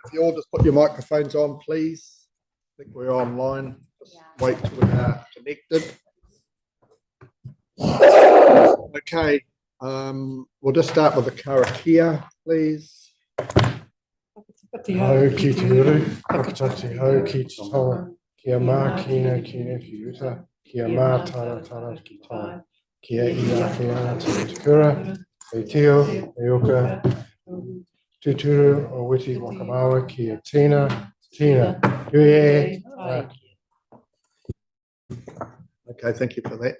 If you all just put your microphones on, please. I think we're online. Just wait till we are connected. Okay, we'll just start with the karakia, please. Hau ki te uru, whakatati hau ki te tonga, kia mā kina kina ki uta, kia mā tana tana ki tai, kia i ake ana te kura, e tio, e oka, tuturu o witi wakamawa, kia tina, huie, Okay, thank you for that.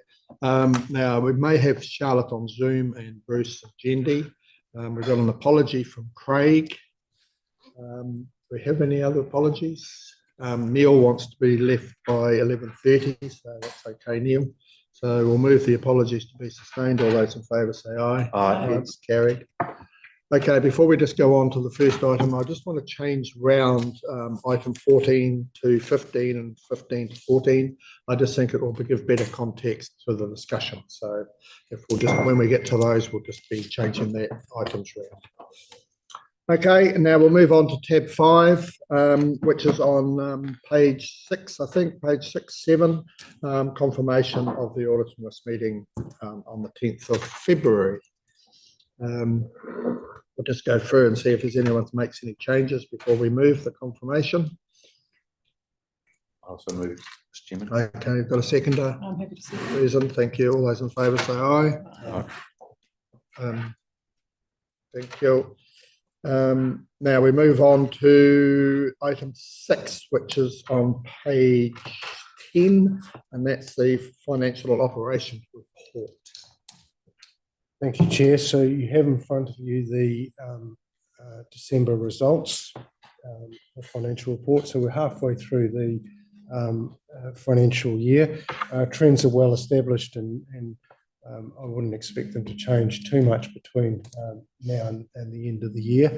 Now, we may have Charlotte on Zoom and Bruce and Jendi. We've got an apology from Craig. Do we have any other apologies? Neil wants to be left by 11:30, so that's okay, Neil. So we'll move the apologies to be sustained. All those in favour say aye. Aye. It's carried. Okay, before we just go on to the first item, I just want to change round item 14 to 15 and 15 to 14. I just think it will give better context to the discussion. So if we'll just, when we get to those, we'll just be changing that items round. Okay, and now we'll move on to tab 5, which is on page 6, I think, page 6, 7, confirmation of the audit and risk meeting on the 10th of February. We'll just go through and see if there's anyone that makes any changes before we move the confirmation. I also move, Mr. Chairman. Okay, you've got a seconder. I'm happy to see it. Susan, thank you. All those in favour say aye. Aye. Thank you. Now we move on to item 6, which is on page 10, and that's the financial operations report. Thank you, Chair. So you have in front of you the December results, the financial report. So we're halfway through the financial year. Trends are well established, and I wouldn't expect them to change too much between now and the end of the year.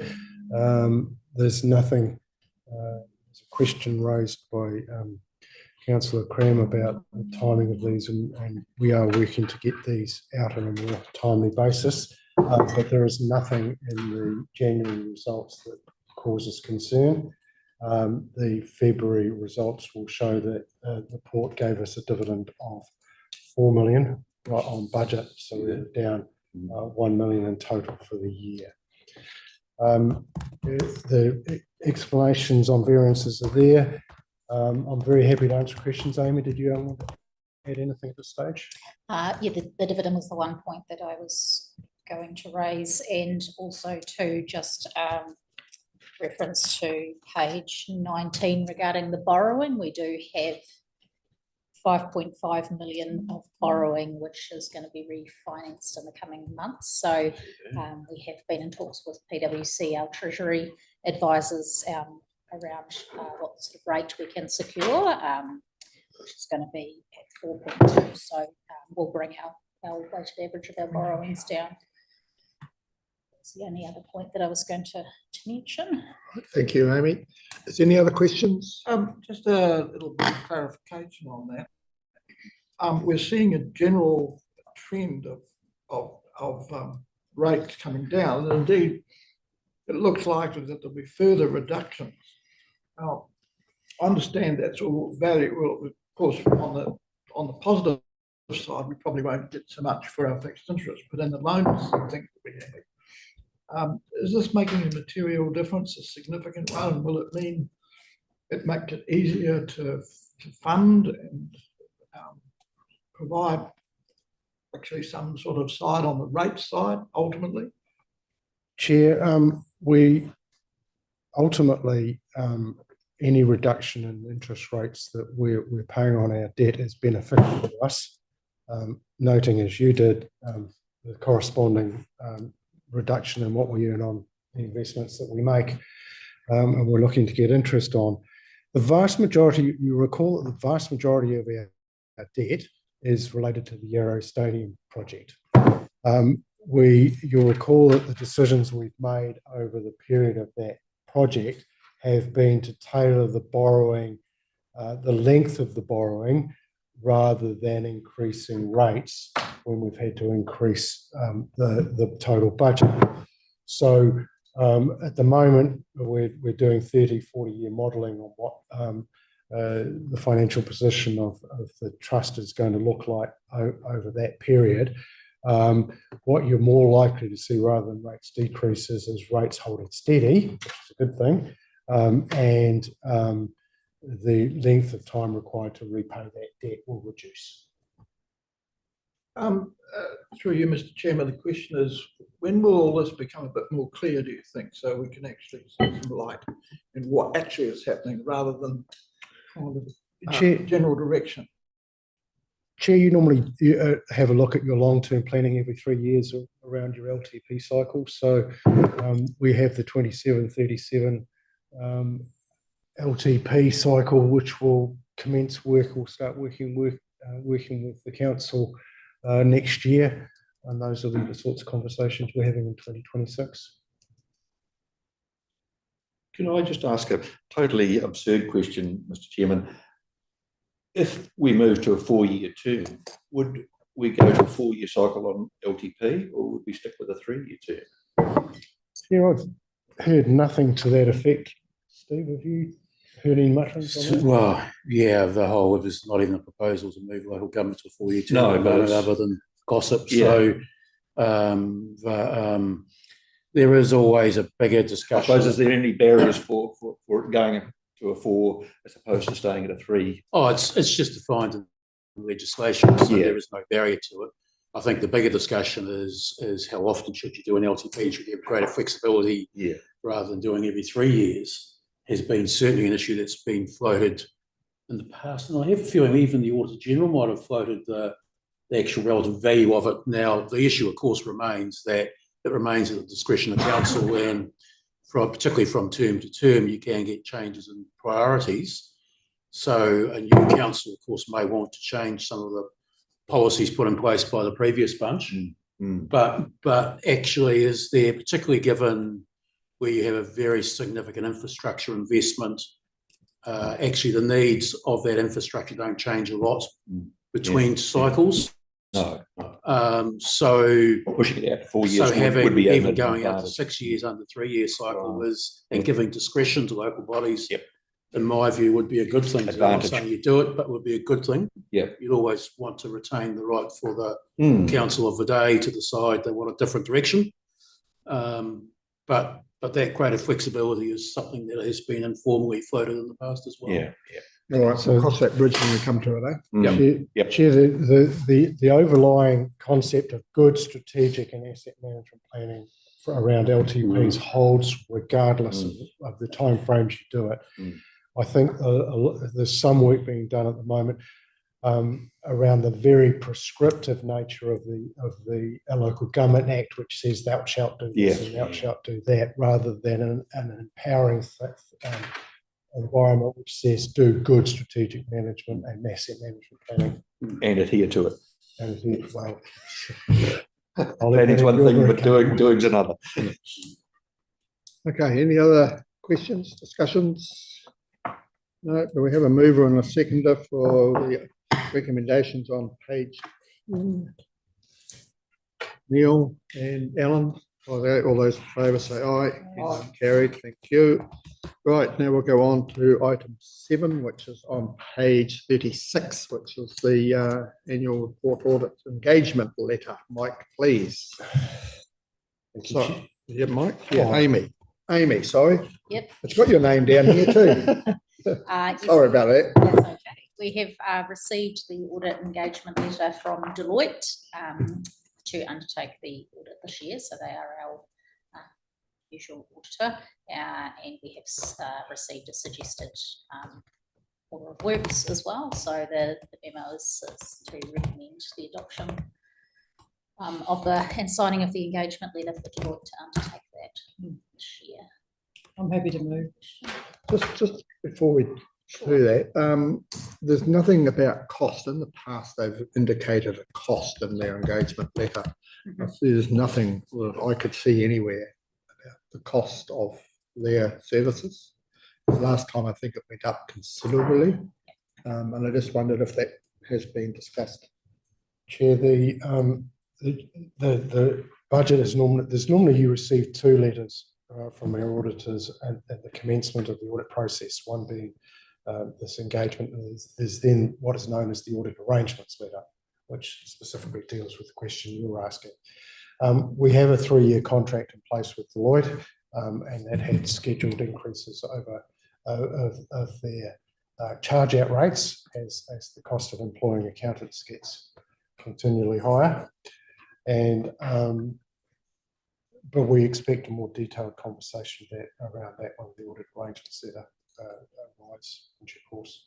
There's nothing, there's a question raised by Councillor Cram about the timing of these, and we are working to get these out on a more timely basis, but there is nothing in the January results that causes concern. The February results will show that the port gave us a dividend of 4 million right on budget, so we're down 1 million in total for the year. The explanations on variances are there. I'm very happy to answer questions. Amy, did you want to add anything at this stage? Yeah, the dividend was the one point that I was going to raise, and also to just reference to page 19 regarding the borrowing. We do have 5.5 million of borrowing, which is going to be refinanced in the coming months. So we have been in talks with PwC, our Treasury advisors, around what sort of rate we can secure, which is going to be at 4.2. So we'll bring our weighted average of our borrowings down. That's the only other point that I was going to mention. Thank you, Amy. Is there any other questions? Just a little bit of clarification on that. We're seeing a general trend of rates coming down, and indeed it looks likely that there'll be further reductions. Now, I understand that's all value. Well, of course, on the positive side, we probably won't get so much for our fixed interest, but in the loans and things that we have, is this making a material difference, a significant one? Will it mean it makes it easier to fund and provide actually some sort of side on the rate side ultimately? Chair, we ultimately, any reduction in interest rates that we're paying on our debt is beneficial to us, noting, as you did, the corresponding reduction in what we earn on the investments that we make, and we're looking to get interest on. The vast majority, you recall that the vast majority of our debt is related to the Yarrow Stadium project. You'll recall that the decisions we've made over the period of that project have been to tailor the borrowing, the length of the borrowing, rather than increasing rates when we've had to increase the total budget. So At the moment, we're doing 30, 40-year modelling on what the financial position of the trust is going to look like over that period. What you're more likely to see rather than rates decreases is rates holding steady, which is a good thing, and the length of time required to repay that debt will reduce. Through you, Mr. Chairman, the question is, when will all this become a bit more clear, do you think, so we can actually see some light in what actually is happening rather than kind of general direction? Chair, you normally have a look at your long-term planning every 3 years around your LTP cycle. So we have the 27-37 LTP cycle, which will commence work or start working with the council next year, and those are the sorts of conversations we're having in 2026. Can I just ask a totally absurd question, Mr. Chairman? If we move to a 4-year term, would we go to a 4-year cycle on LTP, or would we stick with a 3-year term? Yeah, I've heard nothing to that effect. Steve, have you heard any mutterings on that? Well, yeah, there's not even a proposal to move local government to a 4-year term No, at the moment, but other than gossip. Yeah. So there is always a bigger I discussion. suppose, is there any barriers for it going to a 4 as opposed to staying at a 3? Oh, it's just defined in legislation, so Yeah. there is no barrier to it. I think the bigger discussion is how often should you do an LTP? Should you have greater flexibility rather than doing every 3 years? Has been certainly an issue that's been floated in the past, and I have a feeling even the Auditor General might have floated the actual relative value of it. Now, the issue, of course, remains that it remains at the discretion of council, and particularly from term to term, you can get changes in priorities. So a new council, of course, may want to change some of the policies put in place by the previous bunch. But actually, is there, particularly given where you have a very significant infrastructure investment, actually the needs of that infrastructure don't change a lot between cycles. No. So Pushing it out to 4 years so having would be even going out to 6 years under 3-year cycle and giving discretion to local bodies, in my view, would be a good thing. I'm not saying you do it, but would be a good thing. You'd always want to retain the right for the council of the day to decide they want a different direction. But that greater flexibility is something that has been informally floated in the past as well. All right, so we'll cross that bridge when we come to it, Chair, the overlying concept of good strategic and asset management planning around LTPs holds regardless of the time frames you do it. I think there's some work being done at the moment around the very prescriptive nature of the Local Government Act, which says thou shalt do this and thou shalt do that, rather than an empowering environment which says do good strategic management and asset management planning. And adhere to it. And adhere, well, planning's one thing, but doing's another. Okay, any other questions, discussions? No, do we have a mover and a seconder for the recommendations on page 10? Neil and Alan, all those in favour say aye. Carried, thank you. Right, now we'll go on to item 7, which is on page 36, which is the annual report audit engagement letter. Mike, please. So, yeah, Mike? Yeah, Amy, sorry. Yep. It's got your name down here too. Sorry about that. That's okay. We have received the audit engagement letter from Deloitte to undertake the audit this year. So they are our usual auditor, and we have received a suggested order of works as well. So the memo is to recommend the adoption of and signing of the engagement letter for Deloitte to undertake that this year. I'm happy to move. Just before we do that, there's nothing about cost. In the past, they've indicated a cost in their engagement letter. There's nothing that I could see anywhere about the cost of their services. Last time, I think it went up considerably, and I just wondered if that has been discussed. Chair, the budget is normally you receive 2 letters from our auditors at the commencement of the audit process. One being this engagement is then what is known as the audit arrangements letter, which specifically deals with the question you were asking. We have a 3-year contract in place with Deloitte, and that had scheduled increases over of their charge out rates as the cost of employing accountants gets continually higher. And but we expect a more detailed conversation around that when the audit arrangements letter arrives in due course,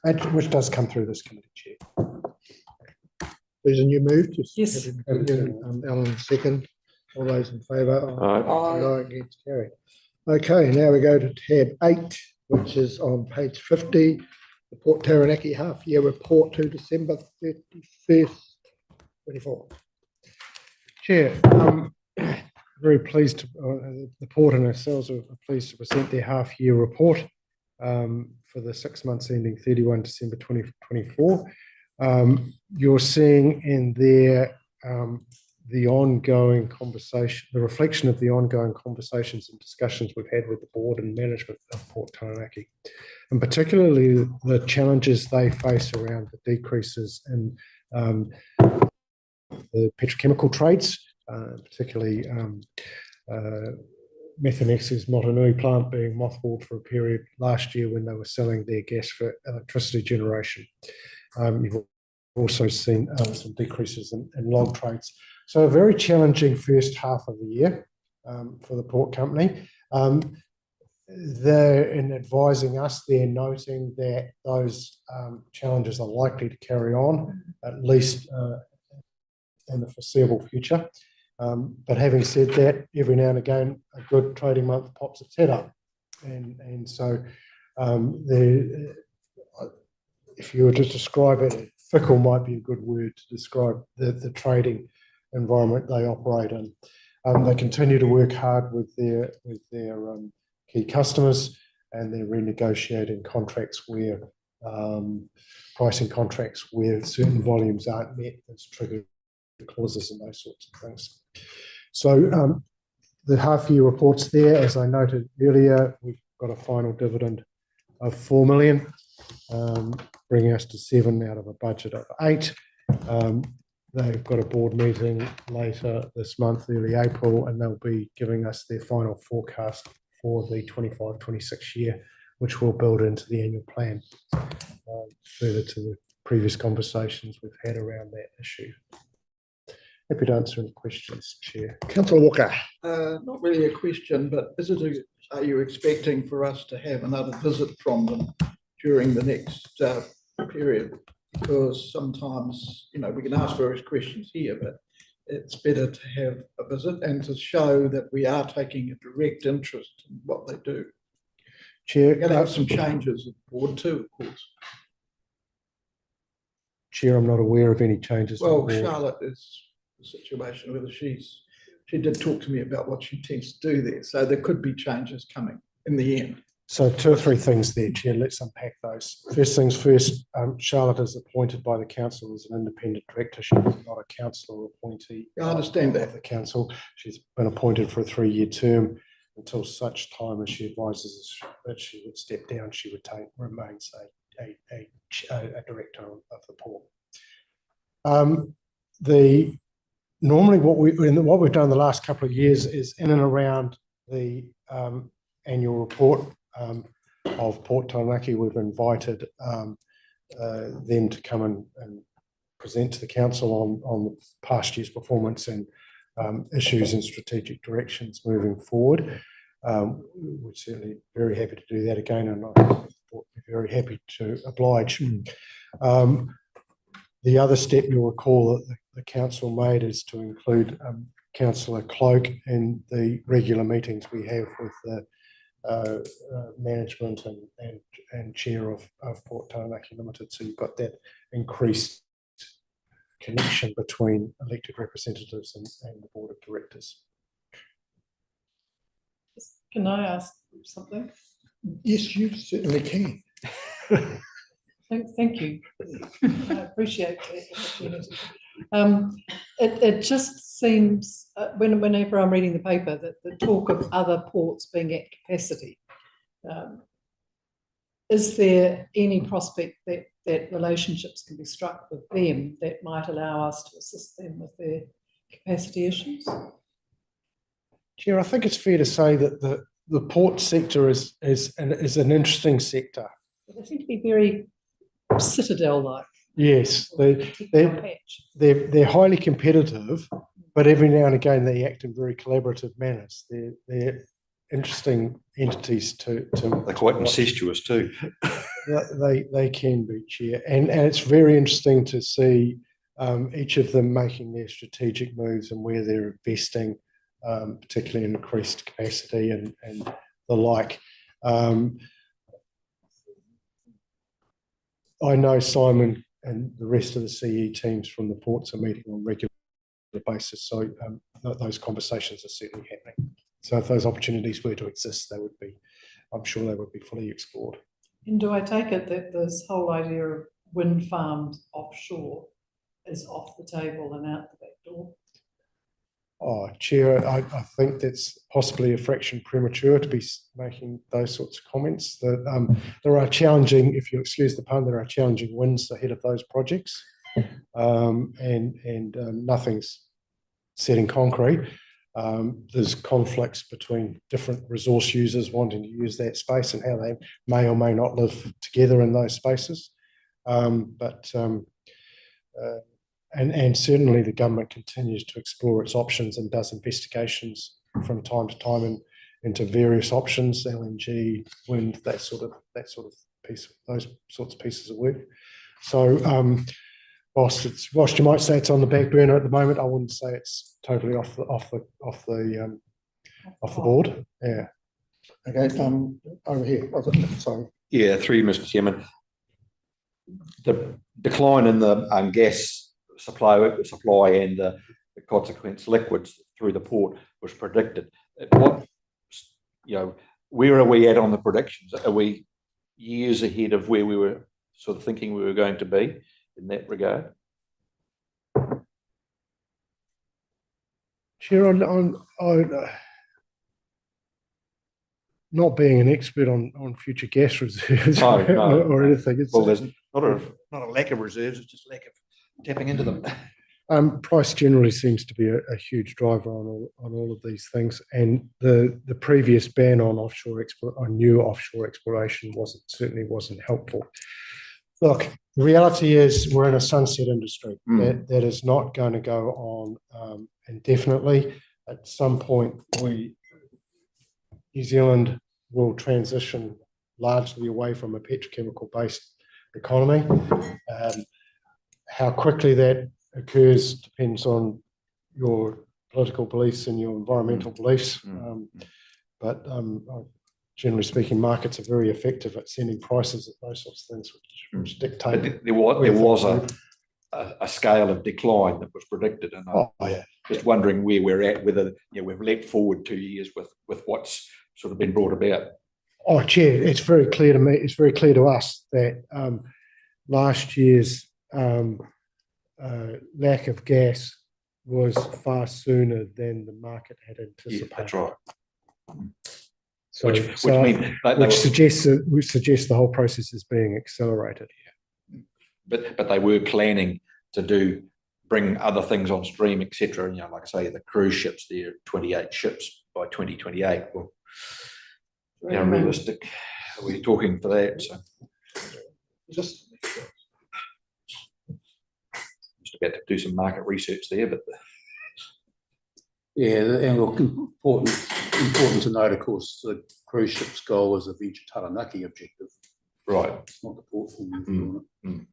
and which does come through this committee, Chair. There's a new move. Yes. Alan, second. All those in favour? Aye. No, against, carried. Okay, now we go to tab 8, which is on page 50, the Port Taranaki half-year report to December 31st, 24. Chair, very pleased to, the port and ourselves are pleased to present their half-year report for the 6 months ending 31 December 2024. You're seeing in there the ongoing conversation, the reflection of the ongoing conversations and discussions we've had with the board and management of Port Taranaki, and particularly the challenges they face around the decreases in the petrochemical trades, particularly Methanex's Motunui plant being mothballed for a period last year when they were selling their gas for electricity generation. You've also seen some decreases in log trades. So a very challenging first half of the year for the port company. They're in advising us, they're noting that those challenges are likely to carry on, at least in the foreseeable future. But having said that, every now and again, a good trading month pops its head up. And so if you were to describe it, fickle might be a good word to describe the trading environment they operate in. They continue to work hard with their key customers, and they're renegotiating contracts where pricing contracts where certain volumes aren't met, that's triggered clauses and those sorts of things. So the half-year reports there, as I noted earlier, we've got a final dividend of 4 million, bringing us to 7 out of a budget of 8. They've got a board meeting later this month, early April, and they'll be giving us their final forecast for the 25-26 year, which we'll build into the annual plan, further to the previous conversations we've had around that issue. Happy to answer any questions, Chair. Councillor Walker. Not really a question, but are you expecting for us to have another visit from them during the next period? Because sometimes, we can ask various questions here, but it's better to have a visit and to show that we are taking a direct interest in what they do. Chair, We're going to have some changes at the board too, of course. Chair, I'm not aware of any changes. Well, Charlotte is the situation, whether she did talk to me about what she intends to do there. So there could be changes coming in the end. So 2 or 3 things there, Chair. Let's unpack those. First things first, Charlotte is appointed by the council as an independent director. She's not a councillor appointee. I understand that. Of the council. She's been appointed for a 3-year term until such time as she advises that she would step down. She remains a director of the port. Normally what we've done the last couple of years is in and around the annual report of Port Taranaki, we've invited them to come and present to the council on the past year's performance and issues and strategic directions moving forward. We're certainly very happy to do that again, and I'm very happy to oblige. The other step you'll recall that the council made is to include Councillor Cloak in the regular meetings we have with the management and chair of Port Taranaki Limited. So you've got that increased connection between elected representatives and the board of directors. Can I ask something? Yes, you certainly can. Thank you. I appreciate the opportunity. It just seems, whenever I'm reading the paper, that the talk of other ports being at capacity. Is there any prospect that relationships can be struck with them that might allow us to assist them with their capacity issues? Chair, I think it's fair to say that the port sector is an interesting sector. They seem to be very citadel-like. Yes, they're highly competitive, but every now and again they act in very collaborative manners. They're interesting entities to They're quite incestuous too. They can be, Chair, and it's very interesting to see each of them making their strategic moves and where they're investing, particularly in increased capacity and the like. I know Simon and the rest of the CE teams from the ports are meeting on a regular basis, so those conversations are certainly happening. So if those opportunities were to exist, I'm sure they would be fully explored. And do I take it that this whole idea of wind farms offshore is off the table and out the back door? Oh, Chair, I think that's possibly a fraction premature to be making those sorts of comments. There are challenging, if you excuse the pun, there are challenging winds ahead of those projects, and nothing's set in concrete. There's conflicts between different resource users wanting to use that space and how they may or may not live together in those spaces. And certainly the government continues to explore its options and does investigations from time to time into various options, LNG, wind, that sort of piece, those sorts of pieces of work. So whilst you might say it's on the back burner at the moment, I wouldn't say it's totally off the board. Yeah. Okay. Over here. Sorry. Yeah, through you, Mr. Chairman. The decline in the gas supply and the consequent liquids through the port was predicted. Where are we at on the predictions? Are we years ahead of where we were sort of thinking we were going to be in that regard? Chair, not being an expert on future gas reserves or anything. There's not a lack of reserves, it's just lack of tapping into them. Price generally seems to be a huge driver on all of these things, and the previous ban on new offshore exploration certainly wasn't helpful. Look, the reality is we're in a sunset industry that is not going to go on indefinitely. At some point, New Zealand will transition largely away from a petrochemical-based economy. How quickly that occurs depends on your political beliefs and your environmental beliefs. But generally speaking, markets are very effective at sending prices at those sorts of things, which dictate. But there was a scale of decline that was predicted, and I'm just wondering where we're at, whether we've leapt forward 2 years with what's sort of been brought about. Oh, Chair, it's very clear to me. It's very clear to us that last year's lack of gas was far sooner than the market had anticipated. Yeah, that's right. So, which suggests the whole process is being accelerated. But they were planning to bring other things on stream, etc. And like I say, the cruise ships, there are 28 ships by 2028. Well, realistic. We're talking for that. So just about to do some market research there, but and look, important to note, of course, the cruise ship's goal is a future Taranaki objective. Right. It's not the port for New Zealand.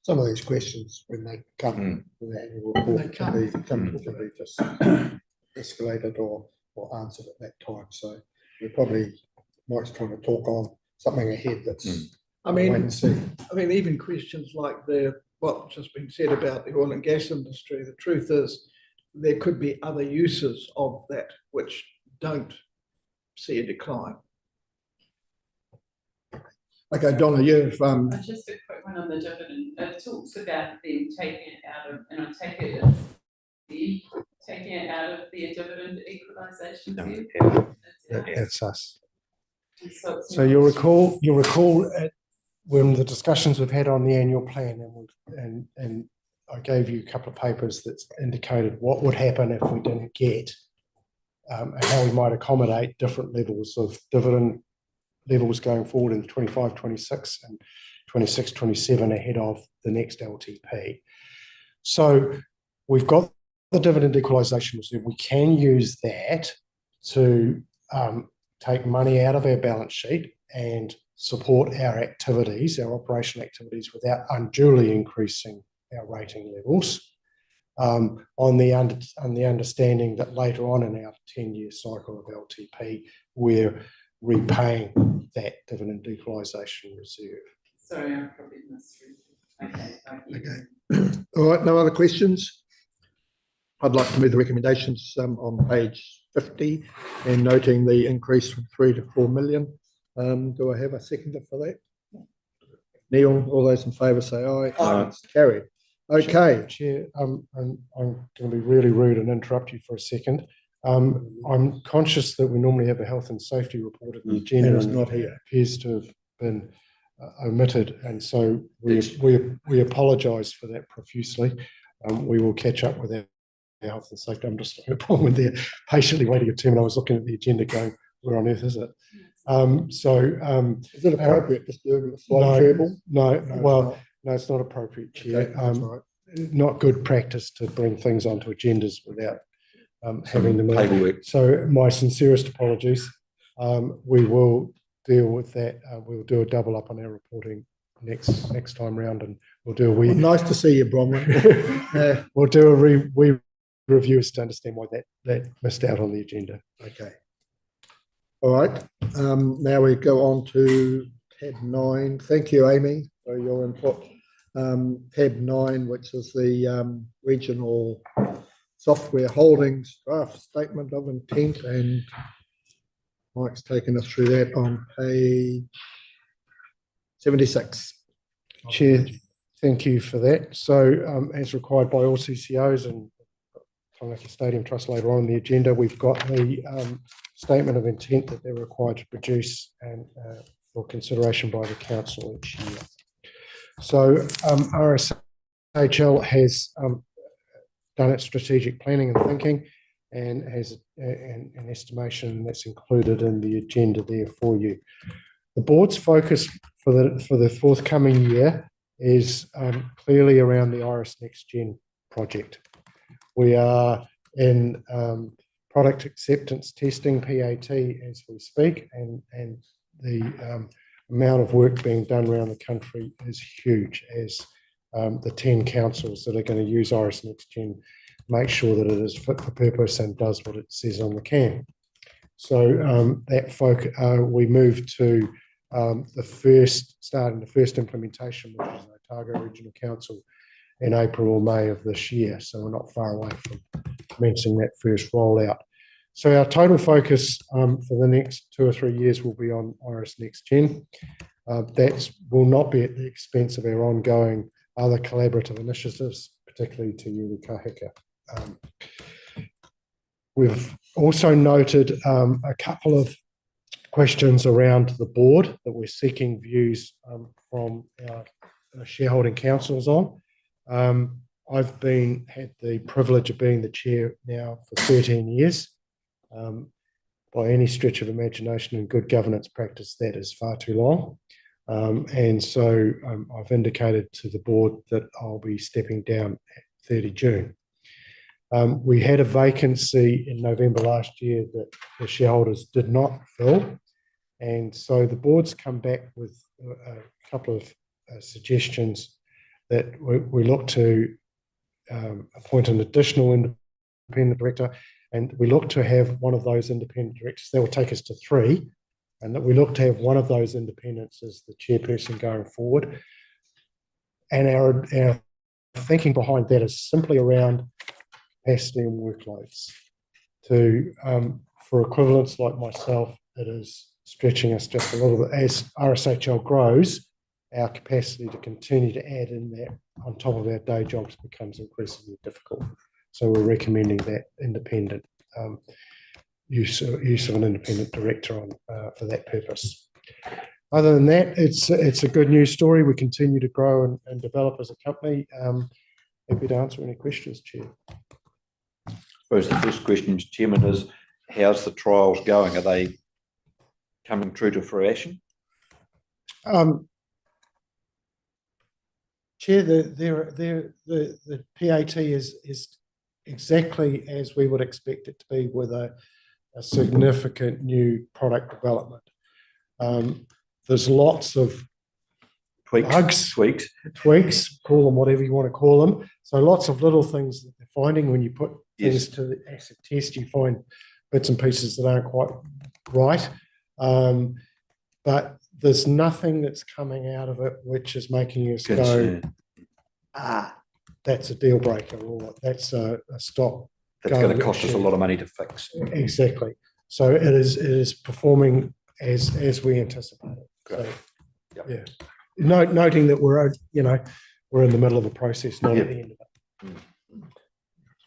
Some of these questions, when they come with the annual report, can be just escalated or answered at that time. So we probably Mike's trying to talk on something ahead that's. I mean, even questions like what's just been said about the oil and gas industry. The truth is, there could be other uses of that which don't see a decline. Okay, Donna, you've, Just a quick one on the dividend. It talks about them taking it out of, and I take it as the taking it out of the dividend equalisation view. That's us. So it's So not- you'll recall when the discussions we've had on the annual plan, and I gave you a couple of papers that indicated what would happen if we didn't get, and how we might accommodate different levels of dividend levels going forward in 25, 26 and 26, 27 ahead of the next LTP. So we've got the dividend equalisation reserve. We can use that to take money out of our balance sheet and support our activities, our operational activities, without unduly increasing our rating levels, on the understanding that later on in our 10-year cycle of LTP, we're repaying that dividend equalisation reserve. Sorry, I probably misread. Okay, thank you. okay. All right, no other questions? I'd like to move the recommendations on page 50 and noting the increase from 3 to 4 million. Do I have a seconder for that? Neil, all those in favour say aye. Aye. It's carried. Okay. Chair, and I'm going to be really rude and interrupt you for a second. I'm conscious that we normally have a health and safety report at the agenda, And it's and not it here. appears to have been omitted, and so we apologise for that profusely. We will catch up with our health and safety. I'm just having a problem with there, patiently waiting a term, and I was looking at the agenda going, where on earth is it? Is it appropriate just doing a slight verbal? No, it's not appropriate, Chair. Okay, that's all right. Not good practice to bring things onto agendas without having them. Paperwork. So my sincerest apologies. We will deal with that. We'll do a double up on our reporting next time round, and we'll do a Well, nice to see you, Bronwyn. we'll do a review to understand why that missed out on the agenda. Okay. All right. Now we go on to tab 9. Thank you, Amy, for your input. Tab 9, which is the regional software holdings draft statement of intent, and Mike's taken us through that on page 76. Chair, thank you for that. So as required by all CCOs and Taranaki Stadium Trust later on the agenda, we've got the statement of intent that they're required to produce and for consideration by the council each year. So RSHL has done its strategic planning and thinking, and has an estimation that's included in the agenda there for you. The board's focus for the forthcoming year is clearly around the Iris Next Gen project. We are in product acceptance testing, PAT, as we speak, and the amount of work being done around the country is huge, as the 10 councils that are going to use Iris Next Gen make sure that it is fit for purpose and does what it says on the can. So we move to starting the first implementation, which is Otago Regional Council, in April or May of this year. So we're not far away from commencing that first rollout. So our total focus for the next 2 or 3 years will be on Iris Next Gen. That will not be at the expense of our ongoing other collaborative initiatives, particularly to Yuri Kahika. We've also noted a couple of questions around the board that we're seeking views from our shareholding councils on. I've had the privilege of being the chair now for 13 years. By any stretch of imagination and good governance practice, that is far too long. And so I've indicated to the board that I'll be stepping down at 30 June. We had a vacancy in November last year that the shareholders did not fill. And so the board's come back with a couple of suggestions that we look to appoint an additional independent director, and we look to have one of those independent directors. That will take us to 3, and that we look to have one of those independents as the chairperson going forward. And our thinking behind that is simply around capacity and workloads. For equivalents like myself, it is stretching us just a little bit. As RSHL grows, our capacity to continue to add in that on top of our day jobs becomes increasingly difficult. So we're recommending that independent use of an independent director on for that purpose. Other than that, it's a good news story. We continue to grow and develop as a company. Happy to answer any questions, Chair. I suppose the first question, Mr. Chairman, is how's the trials going? Are they coming true to fruition? Chair, the PAT is exactly as we would expect it to be, with a significant new product development. There's lots of tweaks, call them whatever you want to call them. So lots of little things that they're finding when you put things to the acid test, you find bits and pieces that aren't quite right. But there's nothing that's coming out of it which is making us go, that's a deal breaker, or that's a stop. That's going to cost us a lot of money to fix. Exactly. So it is performing as we anticipated. So, yeah. Noting that we're in the middle of a process, not at the end of it.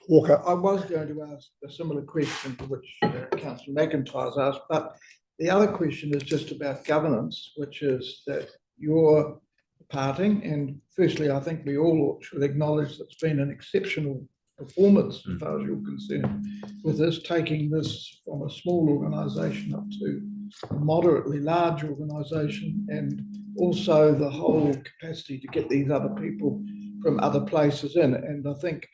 Walker. I was going to ask a similar question to which Councillor McIntyre's asked, but the other question is just about governance, which is that you're departing, and firstly, I think we all should acknowledge that it's been an exceptional performance as far as you're concerned, with this taking this from a small organisation up to a moderately large organisation, and also the whole capacity to get these other people from other places in. And I think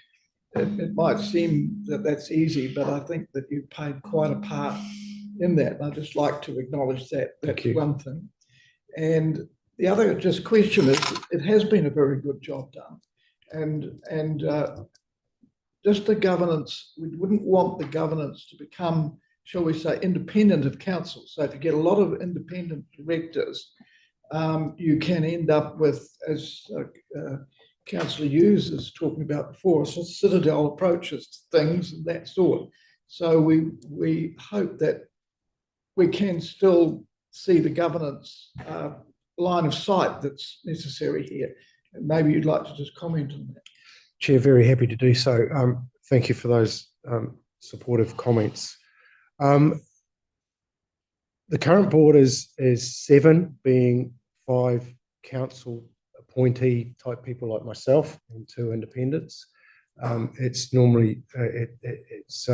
it might seem that that's easy, but I think that you've played quite a part in that. And I'd just like to acknowledge that. That's one thing. And the other just question is, it has been a very good job done. And just the governance, we wouldn't want the governance to become, shall we say, independent of council. So to get a lot of independent directors, you can end up with, as Councillor Hughes is talking about before, so citadel approaches to things and that sort. So we hope that we can still see the governance line of sight that's necessary here. And maybe you'd like to just comment on that. Chair, very happy to do so. Thank you for those supportive comments. The current board is 7, being 5 council appointee type people like myself and 2 independents. It's normally it's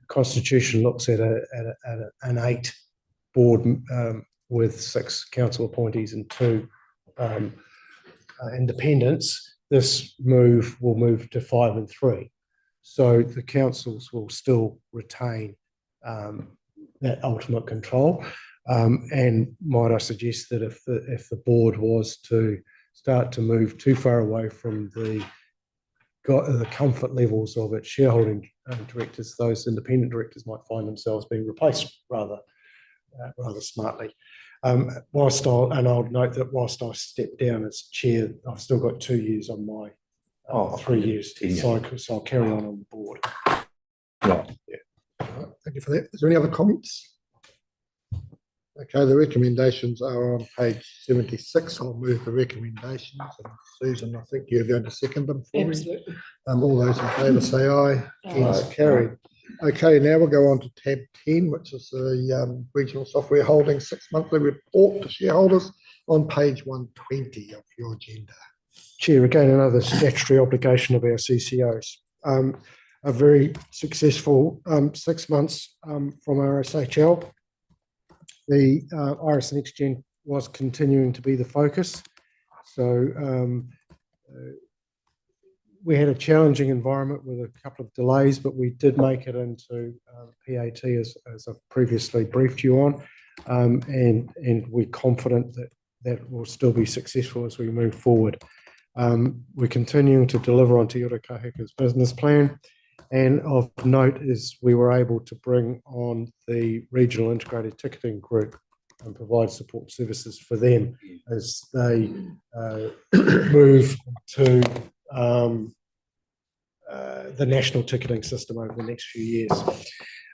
Constitution looks at an 8 board with 6 council appointees and 2 independents. This will move to 5 and 3. So the councils will still retain that ultimate control. And might I suggest that if the board was to start to move too far away from the comfort levels of its shareholding directors, those independent directors might find themselves being replaced rather smartly. I'll note that whilst I step down as chair, I've still got 2 years on my 3 years, so I'll carry on the board. Right. Yeah. Right. Thank you for that. Is there any other comments? Okay, the recommendations are on page 76. I'll move the recommendations. And Susan, I think you're going to second them for me. All those in favour say aye. Against, carried. Okay, now we'll go on to tab 10, which is the Regional Software Holdings 6-monthly report to shareholders on page 120 of your agenda. Chair, again, another statutory obligation of our CCOs. A very successful 6 months from RSHL. The Iris Next Gen was continuing to be the focus. So we had a challenging environment with a couple of delays, but we did make it into PAT as I've previously briefed you on. And we're confident that will still be successful as we move forward. We're continuing to deliver on Te Ora Kahika's business plan. And of note is we were able to bring on the Regional Integrated Ticketing Group and provide support services for them as they move to the national ticketing system over the next few years.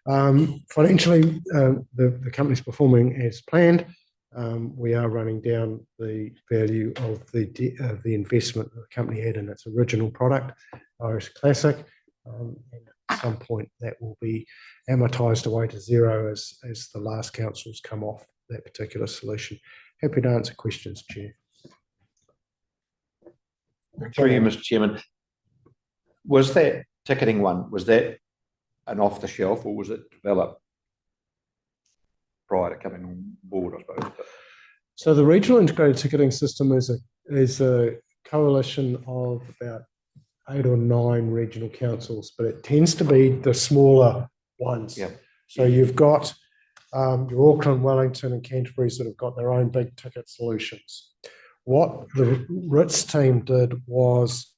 Financially, the company's performing as planned. We are running down the value of the investment the company had in its original product, Iris Classic. And at some point, that will be amortised away to zero as the last councils come off that particular solution. Happy to answer questions, Chair. Through you, Mr. Chairman. Was that ticketing one, was that an off the shelf or was it developed prior to coming on board, I suppose? So the regional integrated ticketing system is a coalition of about 8 or 9 regional councils, but it tends to be the smaller ones. Yep. So you've got your Auckland, Wellington and Canterbury's that have got their own big ticket solutions. What the Ritz team did was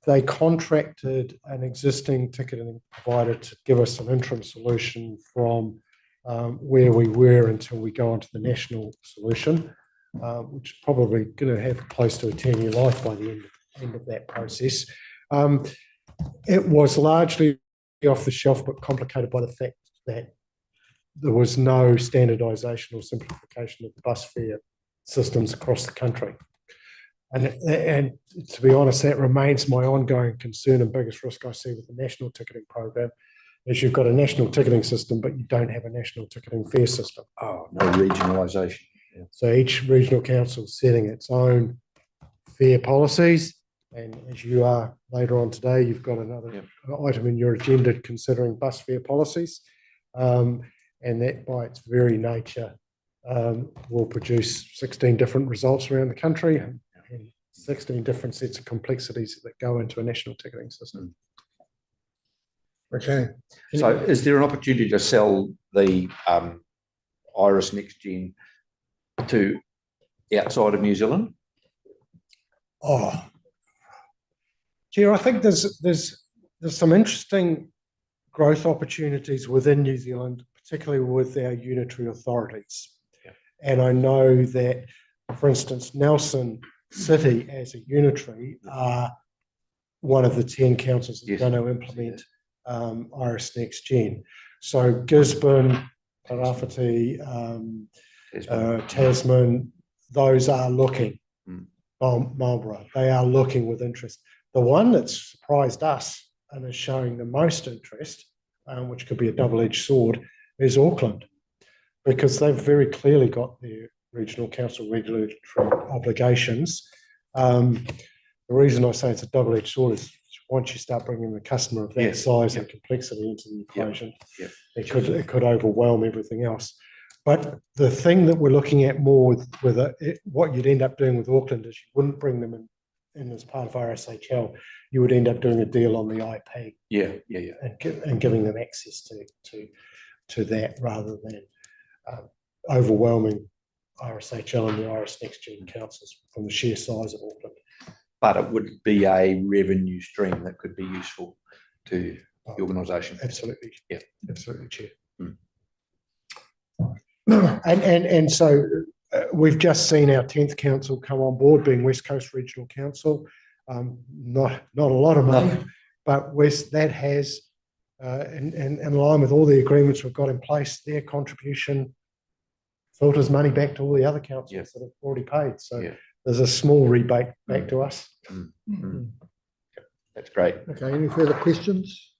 they contracted an existing ticketing provider to give us an interim solution from where we were until we go onto the national solution, which is probably going to have close to a 10-year life by the end of that process. It was largely off the shelf, but complicated by the fact that there was no standardisation or simplification of the bus fare systems across the country. And to be honest, that remains my ongoing concern and biggest risk I see with the national ticketing program, is you've got a national ticketing system, but you don't have a national ticketing fare system. Oh, no regionalisation. Yeah. So each regional council is setting its own fare policies. And as you are later on today, you've got another item in your agenda considering bus fare policies. And that by its very nature will produce 16 different results around the country and 16 different sets of complexities that go into a national ticketing system. Okay. So is there an opportunity to sell the Iris Next Gen to outside of New Zealand? Oh, Chair, I think there's some interesting growth opportunities within New Zealand, particularly with our unitary authorities. Yeah. And I know that, for instance, Nelson City as a unitary are one of the 10 councils that are going to implement Iris Next Gen. So Gisborne, Taranaki, Tasman, those are looking. Marlborough, they are looking with interest. The one that's surprised us and is showing the most interest, which could be a double-edged sword, is Auckland, because they've very clearly got their regional council regulatory obligations. The reason I say it's a double-edged sword is once you start bringing the customer of that size and complexity into the equation, it could overwhelm everything else. But the thing that we're looking at more with what you'd end up doing with Auckland is you wouldn't bring them in as part of RSHL. You would end up doing a deal on the IP. And giving them access to that rather than overwhelming RSHL and the Iris Next Gen councils from the sheer size of Auckland. But it would be a revenue stream that could be useful to the organisation. Absolutely. Yeah. Absolutely, Chair. And so we've just seen our 10th council come on board, being West Coast Regional Council. Not a lot of money, but that has, in line with all the agreements we've got in place, their contribution filters money back to all the other councils that have already paid. So there's a small rebate back to us. That's great. Okay, any further questions?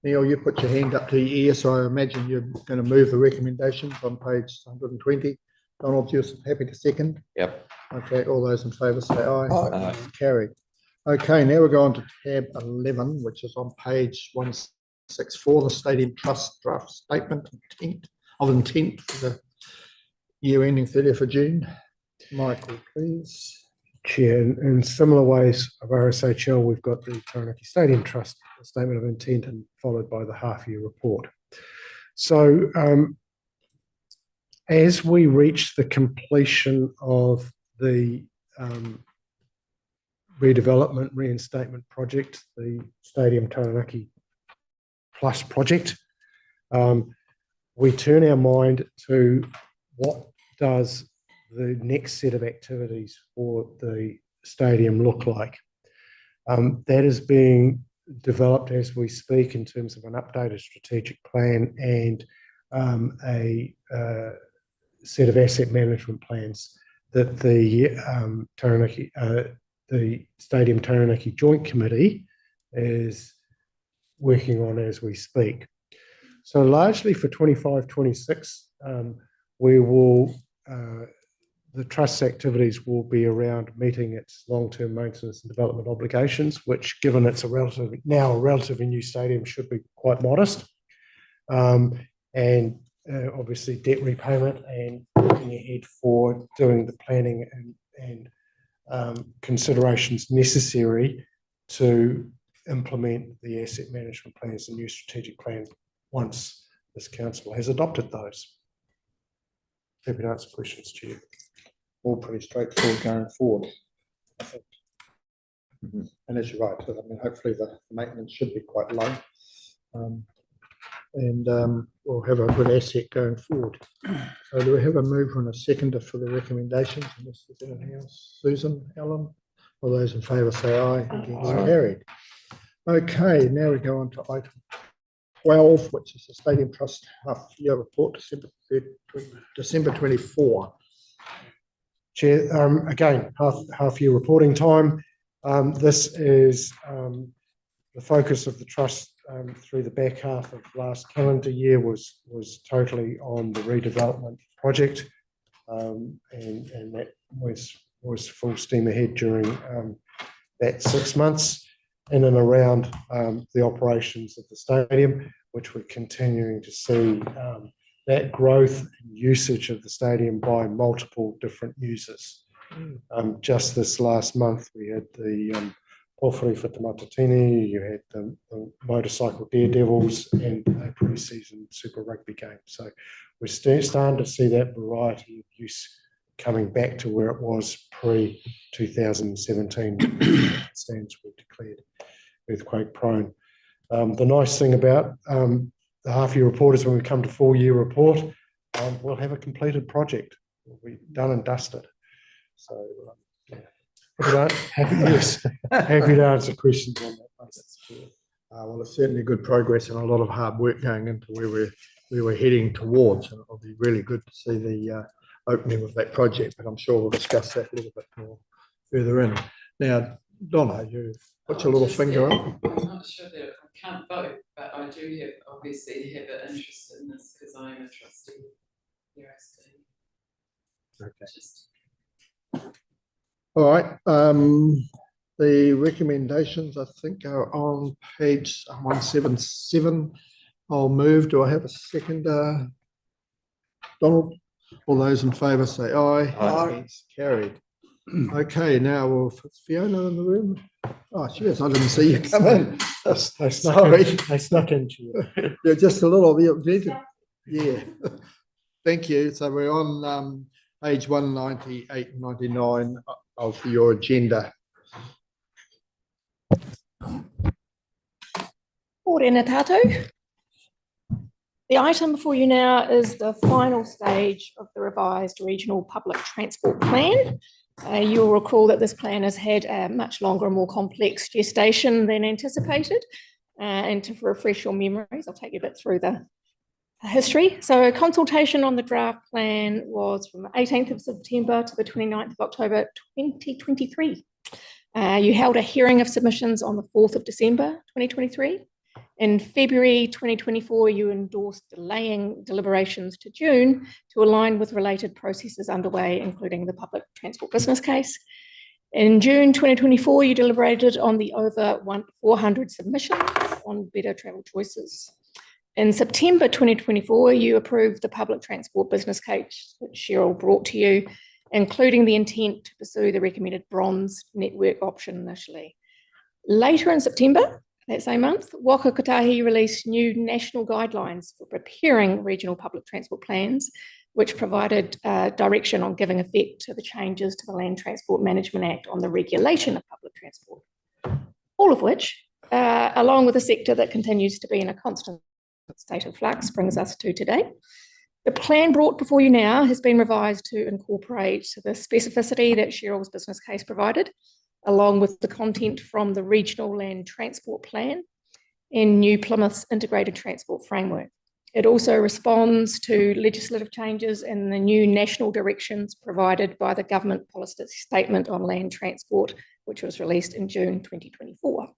Neil, you put your hand up to your ear, so I imagine you're going to move the recommendations on page 120. Donald, you're happy to second? Yep. Okay, all those in favour say aye. Aye. Carried. Okay, now we're going to tab 11, which is on page 164, the Stadium Trust Draft Statement of Intent for the year ending 30th of June. Michael, please. Chair, in similar ways of RSHL, we've got the Taranaki Stadium Trust Statement of Intent and followed by the half-year report. So as we reach the completion of the redevelopment reinstatement project, the Stadium Taranaki Plus project, we turn our mind to what does the next set of activities for the stadium look like. That is being developed as we speak in terms of an updated strategic plan and a set of asset management plans that the Taranaki, the Stadium Taranaki Joint Committee is working on as we speak. So largely for 25-26, we will, the Trust's activities will be around meeting its long-term maintenance and development obligations, which, given it's a relatively new stadium, should be quite modest. And obviously debt repayment and looking ahead for doing the planning and considerations necessary to implement the asset management plans and new strategic plan once this council has adopted those. Happy to answer questions, Chair. All pretty straightforward going forward, I think. And as you're right, I mean, hopefully the maintenance should be quite low. And we'll have a good asset going forward. So do we have a mover and a seconder for the recommendations? Unless there's anything else. Susan, Alan? All those in favour say aye. Against, carried. Okay, now we go on to item 12, which is the Stadium Trust half-year report, December 24. Chair, again, half-year reporting time. This is the focus of the Trust through the back half of last calendar year was totally on the redevelopment project, and that was full steam ahead during that 6 months in and around the operations of the stadium, which we're continuing to see that growth and usage of the stadium by multiple different users. Just this last month, we had the Pōwhiri Whatamatotini, you had the Motorcycle Daredevils, and a pre-season Super Rugby game. So we're starting to see that variety of use coming back to where it was pre-2017 stands were declared earthquake prone. The nice thing about the half-year report is when we come to full-year report, we'll have a completed project. We'll be done and dusted. So, happy to answer questions on that basis. Well, it's certainly good progress and a lot of hard work going into where we're heading towards, and it'll be really good to see the opening of that project, but I'm sure we'll discuss that a little bit more further in. Now, Donna, you put your little finger up. I'm not sure that I can't vote, but I do obviously have an interest in this because I'm a trustee here. Okay. All right. The recommendations, I think, are on page 177. I'll move. Do I have a second? Donald? All those in favour say aye. Aye. Against, carried. Okay, now we'll Fiona in the room. Oh, cheers. I didn't see you come in. Sorry. They snuck into you. You're just a little bit. Yeah. Thank you. So we're on page 198 and 99 of your agenda. Morena tātou. The item before you now is the final stage of the revised regional public transport plan. You'll recall that this plan has had a much longer and more complex gestation than anticipated. And to refresh your memories, I'll take you a bit through the history. So a consultation on the draft plan was from the 18th of September to the 29th of October 2023. You held a hearing of submissions on the 4th of December 2023. In February 2024, you endorsed delaying deliberations to June to align with related processes underway, including the public transport business case. In June 2024, you deliberated on the over 400 submissions on better travel choices. In September 2024, you approved the public transport business case that Cheryl brought to you, including the intent to pursue the recommended bronze network option initially. Later in September, that same month, Waka Kotahi released new national guidelines for preparing regional public transport plans, which provided direction on giving effect to the changes to the Land Transport Management Act on the regulation of public transport. All of which, along with a sector that continues to be in a constant state of flux, brings us to today. The plan brought before you now has been revised to incorporate the specificity that Cheryl's business case provided, along with the content from the Regional Land Transport Plan and New Plymouth's Integrated Transport Framework. It also responds to legislative changes and the new national directions provided by the Government Policy Statement on Land Transport, which was released in June 2024.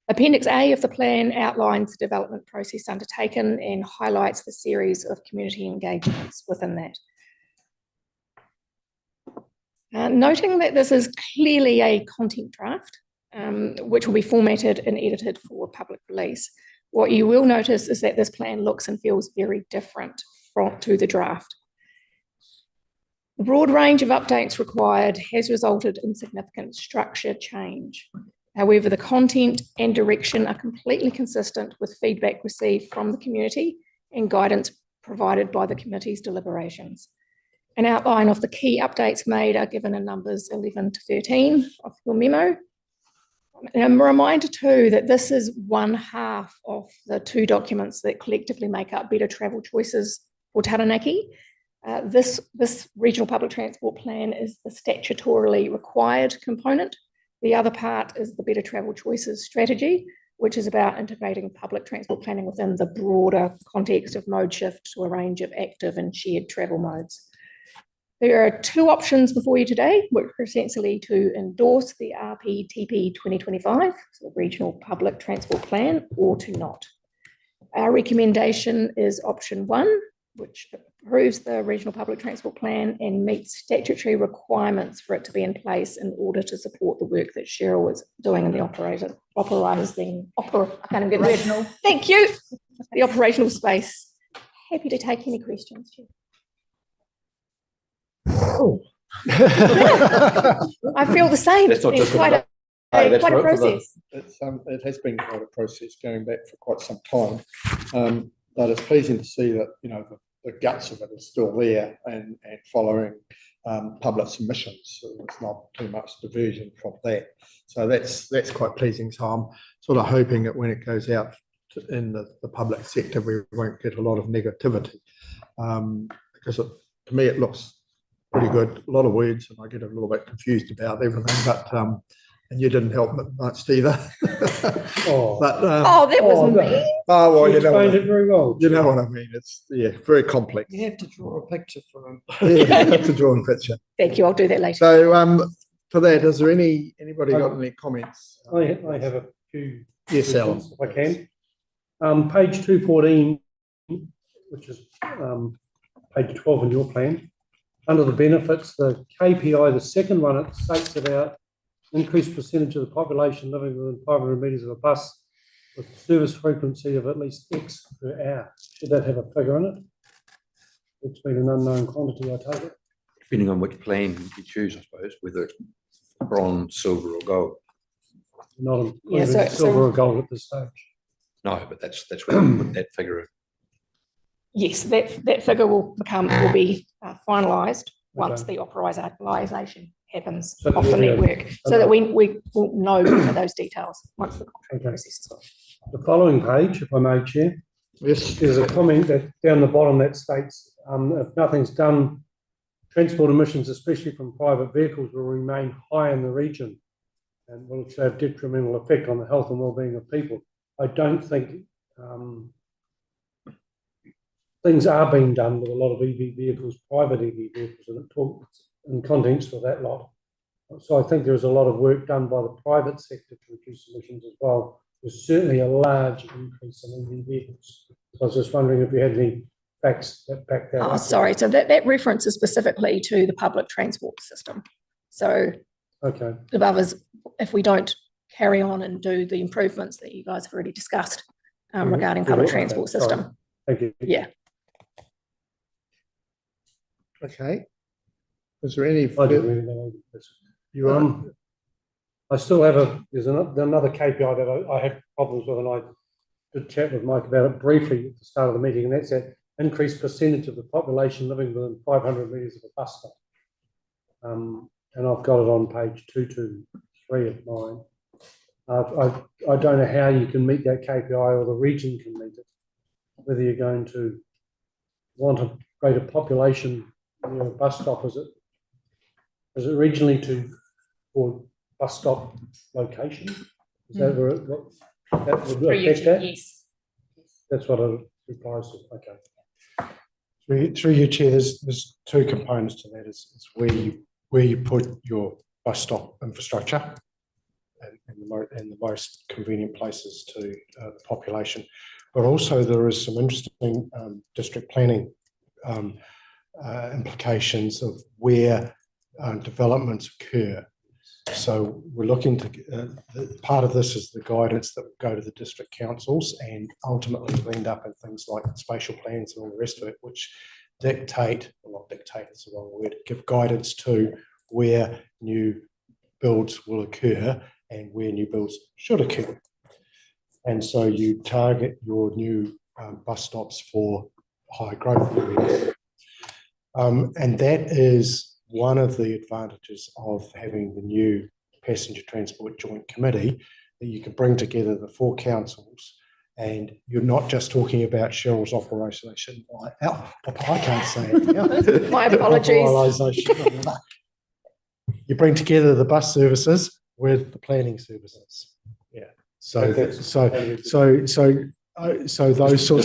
Appendix A of the plan outlines the development process undertaken and highlights the series of community engagements within that. Noting that this is clearly a content draft, which will be formatted and edited for public release, what you will notice is that this plan looks and feels very different to the draft. The broad range of updates required has resulted in significant structure change. However, the content and direction are completely consistent with feedback received from the community and guidance provided by the committee's deliberations. An outline of the key updates made are given in numbers 11 to 13 of your memo. And a reminder too that this is one half of the two documents that collectively make up Better Travel Choices for Taranaki. This Regional Public Transport Plan is the statutorily required component. The other part is the Better Travel Choices strategy, which is about integrating public transport planning within the broader context of mode shift to a range of active and shared travel modes. There are two options before you today, which are essentially to endorse the RPTP 2025, so the Regional Public Transport Plan, or to not. Our recommendation is option 1, which approves the Regional Public Transport Plan and meets statutory requirements for it to be in place in order to support the work that Cheryl was doing in the operational. Thank you. The operational space. Happy to take any questions. Oh. I feel the same. That's not just quite a process. It has been quite a process going back for quite some time, but it's pleasing to see that the guts of it is still there and following public submissions. So it's not too much diversion from that. So that's quite pleasing. So I'm sort of hoping that when it goes out in the public sector, we won't get a lot of negativity, because to me it looks pretty good. A lot of words, and I get a little bit confused about everything. But and you didn't help much either. That was me. Oh well, you explained it very well. You know what I mean. It's very complex. You have to draw a picture for him. You have to draw a picture. Thank you. I'll do that later. So for that, is there anybody got any comments? I have a few. Yes, Alan. If I can. Page 214, which is page 12 in your plan. Under the benefits, the KPI, the second one, it states about increased percentage of the population living within 500 metres of a bus with service frequency of at least X per hour. Should that have a figure in it? It's been an unknown quantity, I take it. Depending on which plan you choose, I suppose, whether it's bronze, silver, or gold. Not silver or gold at this stage. No, but that's where I put that figure in. Yes, that figure will be finalised once the operationalisation happens off the network, so that we will know those details once the contract process is on. The following page, if I may, Chair. Yes. There's a comment that down the bottom that states, if nothing's done, transport emissions, especially from private vehicles, will remain high in the region and will have detrimental effect on the health and well-being of people. I don't think things are being done with a lot of EV vehicles, private EV vehicles, and it talks in context for that lot. So I think there's a lot of work done by the private sector to reduce emissions as well. There's certainly a large increase in EV vehicles. So I was just wondering if you had any facts that back that up. Sorry, so that reference is specifically to the public transport system. So above is if we don't carry on and do the improvements that you guys have already discussed regarding public transport system. Sorry. Thank you. Yeah. Okay. Is there any? I didn't really know this. I still have there's another KPI that I had problems with, and I did chat with Mike about it briefly at the start of the meeting, and that's that increased percentage of the population living within 500 metres of a bus stop. And I've got it on page 223 of mine. I don't know how you can meet that KPI or the region can meet it, whether you're going to want a greater population near a bus stop. Is it regionally for bus stop location? Is that where that would Through you, affect that? yes. That's what I replies to. Okay. Through you, Chair, there's two components to that. It's where you put your bus stop infrastructure and the most convenient places to the population. But also there is some interesting district planning implications of where developments occur. So we're looking to, part of this is the guidance that will go to the district councils and ultimately will end up in things like spatial plans and all the rest of it, which dictate, well not dictate, it's the wrong word, give guidance to where new builds will occur and where new builds should occur. And so you target your new bus stops for high growth areas. And that is one of the advantages of having the new Passenger Transport Joint Committee, that you can bring together the four councils, and you're not just talking about Cheryl's operationalisation. I can't say it now. My apologies. You bring together the bus services with the planning services. Yeah. So those sorts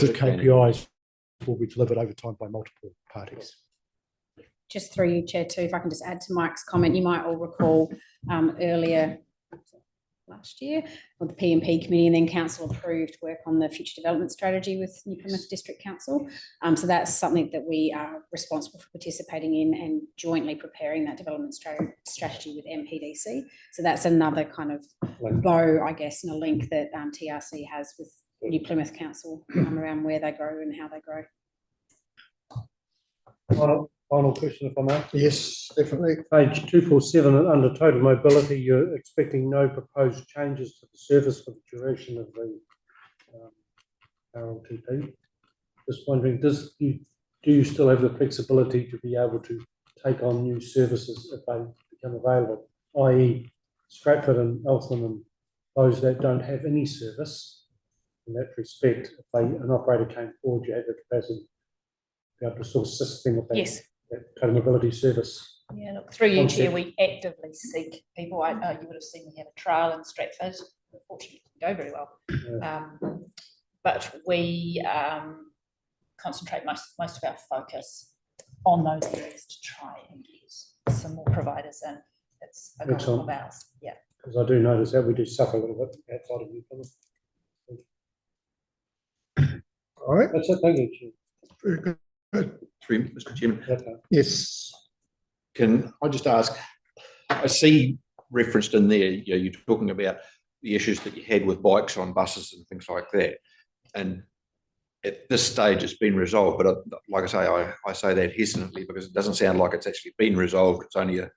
of KPIs will be delivered over time by multiple parties. Just through you, Chair, too, if I can just add to Mike's comment, you might all recall earlier last year, the PMP committee and then council approved work on the future development strategy with New Plymouth District Council. So that's something that we are responsible for participating in and jointly preparing that development strategy with MPDC. So that's another kind of bow, I guess, and a link that TRC has with New Plymouth Council around where they grow and how they grow. Final question, if I may. Yes, definitely. Page 247, under total mobility, you're expecting no proposed changes to the service for the duration of the RLTP. Just wondering, do you still have the flexibility to be able to take on new services if they become available, i.e. Stratford and Eltham and those that don't have any service? In that respect, if an operator came forward, you had the capacity to be able to sort of assist them with that. Yes. That total mobility service. Yeah, look, through you, Chair, we actively seek people. I know you would have seen we had a trial in Stratford. Unfortunately, it didn't go very well. Yeah. But we concentrate most of our focus on those areas to try and get some more providers in. It's a goal of ours. Yeah. Because I do notice that we do suffer a little bit outside of New Plymouth. All right. That's it. Thank you, Chair. Very good. Through Mr. Chairman. Yes. Can I just ask, I see referenced in there, you're talking about the issues that you had with bikes on buses and things like that. And at this stage, it's been resolved. But like I say, I say that hesitantly because it doesn't sound like it's actually been resolved. It's only a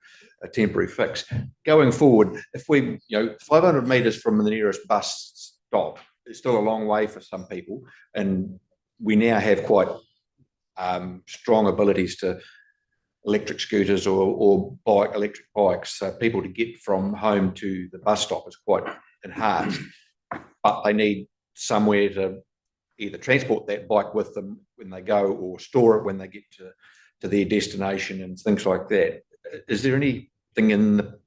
temporary fix. Going forward, if we, 500 metres from the nearest bus stop is still a long way for some people. And we now have quite strong abilities to electric scooters or electric bikes. So people to get from home to the bus stop is quite enhanced, but they need somewhere to either transport that bike with them when they go or store it when they get to their destination and things like that. Is there anything in the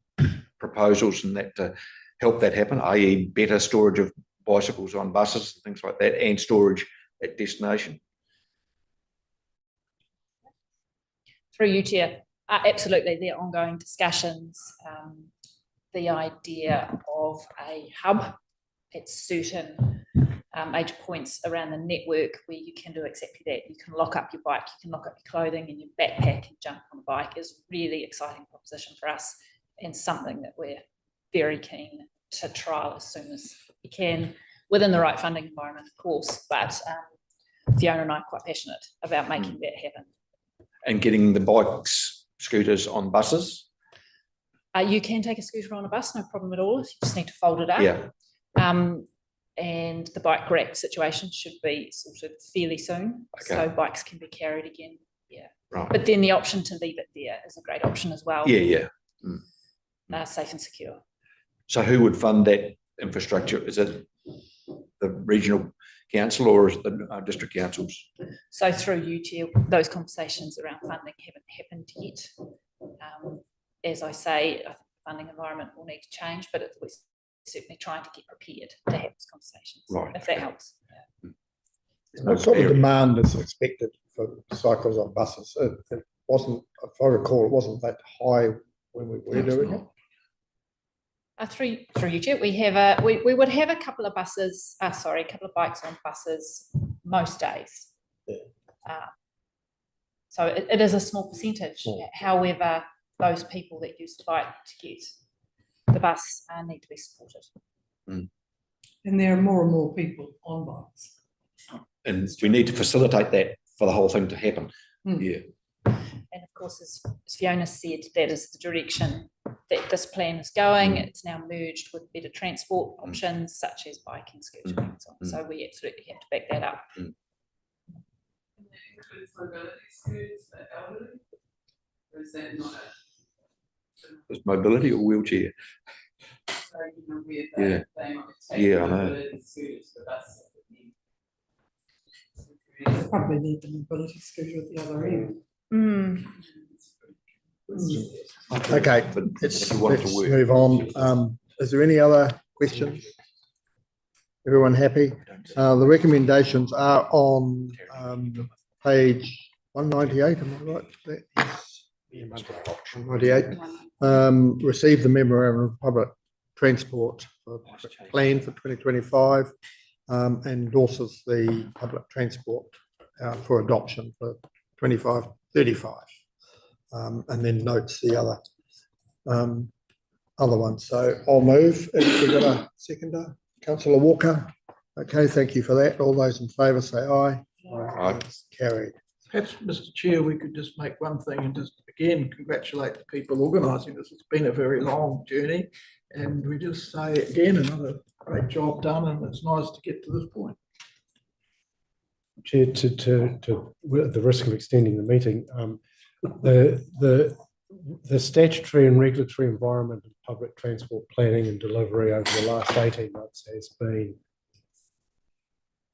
proposals and that to help that happen, i.e. better storage of bicycles on buses and things like that and storage at destination? Through you, Chair, absolutely, there are ongoing discussions. The idea of a hub at certain major points around the network where you can do exactly that. You can lock up your bike, you can lock up your clothing and your backpack and jump on a bike is a really exciting proposition for us and something that we're very keen to trial as soon as we can within the right funding environment, of course, but Fiona and I are quite passionate about making that happen. And getting the bikes, scooters on buses? You can take a scooter on a bus, no problem at all. You just need to fold it up. Yeah. And the bike rack situation should be sorted fairly soon. Okay. So bikes can be carried again. Yeah. Right. But then the option to leave it there is a great option as well. Yeah. Safe and secure. So who would fund that infrastructure? Is it the regional council or is it the district councils? So through you, Chair, those conversations around funding haven't happened yet. As I say, funding environment will need to change, but we're certainly trying to get prepared to have those conversations, Right. if that helps. What sort of demand is expected for cycles on buses? It wasn't, if I recall, it wasn't that high when we were doing it. Through you, Chair, we would have a couple of buses, a couple of bikes on buses most days. So it is a small percentage. However, those people that use the bike to get the bus need to be supported. And there are more and more people on bikes. And we need to facilitate that for the whole thing to happen. Yeah. And of course, as Fiona said, that is the direction that this plan is going. It's now merged with better transport options such as biking, scooting, and so on. So we absolutely have to back that up. Includes mobility scooters for elderly? Or is that not Is mobility or wheelchair? so, you know, where they might take Yeah, I know. mobility scooters for buses? Probably need the mobility scooter at the other end. Okay, let's move on. Is there any other questions? Everyone happy? The recommendations are on page 198, am I right? Yes. 198. Receive the memorandum of public transport plan for 2025, endorses the public transport for adoption for 25-35, and then notes the other ones. So I'll move. If we've got a seconder, Councillor Walker. Okay, thank you for that. All those in favour say aye. Aye. It's carried. Perhaps, Mr. Chair, we could just make one thing and just again congratulate the people organising this. It's been a very long journey, and we just say again another great job done, and it's nice to get to this point. Chair, at the risk of extending the meeting, the statutory and regulatory environment of public transport planning and delivery over the last 18 months has been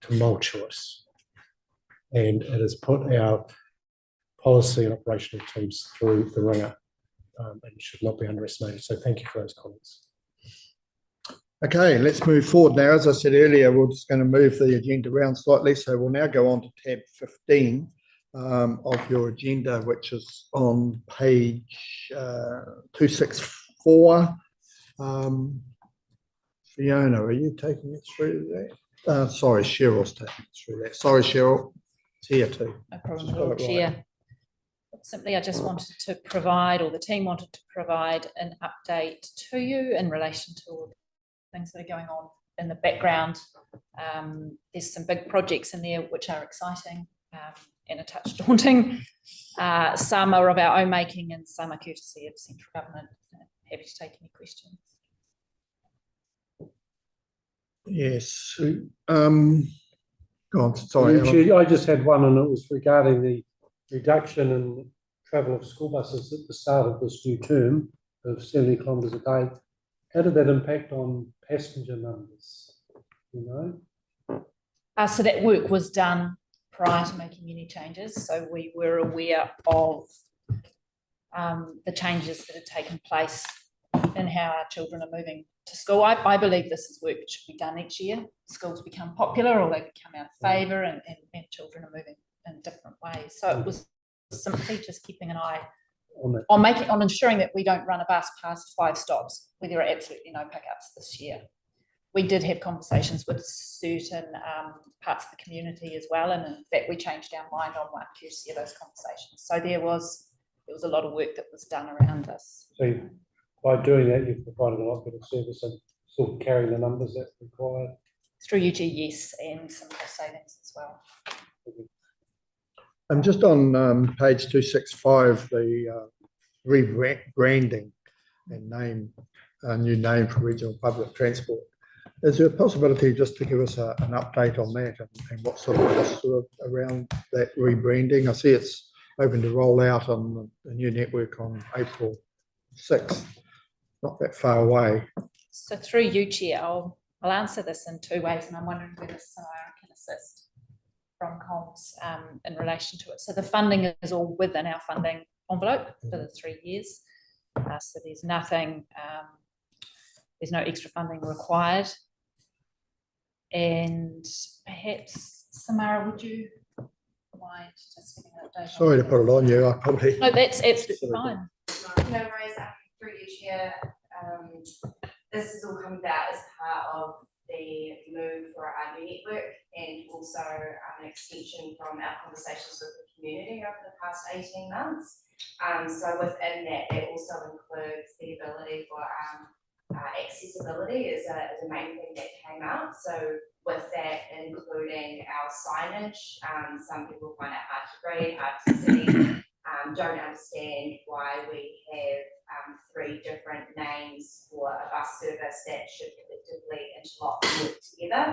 tumultuous, and it has put our policy and operational teams through the ringer, and should not be underestimated. So thank you for those comments. Okay, let's move forward now. As I said earlier, we're just going to move the agenda around slightly. So we'll now go on to tab 15 of your agenda, which is on page 264. Fiona, are you taking us through that? Sorry, Cheryl's taking us through that. Sorry, Cheryl. It's here too. No problem at all, Chair. Simply, I just wanted to provide, or the team wanted to provide, an update to you in relation to all the things that are going on in the background. There's some big projects in there which are exciting and a touch daunting. Some are of our own making and some are courtesy of central government. Happy to take any questions. Yes. Go on, sorry. Chair, I just had one, and it was regarding the reduction in travel of school buses at the start of this new term of 70 kilometres a day. How did that impact on passenger numbers? You know? So that work was done prior to making any changes. So we were aware of the changes that had taken place in how our children are moving to school. I believe this is work that should be done each year. Schools become popular or they become out of favour, and children are moving in different ways. So it was simply just keeping an eye on ensuring that we don't run a bus past 5 stops where there are absolutely no pickups this year. We did have conversations with certain parts of the community as well, and in fact we changed our mind on one courtesy of those conversations. So there was a lot of work that was done around this. So by doing that, you've provided a lot better service and sort of carrying the numbers that required. Through UG, yes, and some cost savings as well. And just on page 265, the rebranding and a new name for regional public transport. Is there a possibility just to give us an update on that and what sort of costs are around that rebranding? I see it's open to roll out on the new network on April 6th, not that far away. So through you, Chair, I'll answer this in 2 ways, and I'm wondering whether Samara can assist from Comms in relation to it. So the funding is all within our funding envelope for the 3 years. So there's nothing, there's no extra funding required. And perhaps, Samara, would you mind just giving an update? Sorry to put it on you. I probably. No, that's absolutely fine. No worries, through you, Chair. This has all come about as part of the move for our new network and also an extension from our conversations with the community over the past 18 months. So within that, it also includes the ability for accessibility is a main thing that came out. So with that, including our signage, some people find it hard to read, hard to see, don't understand why we have 3 different names for a bus service that should collectively interlock and work together.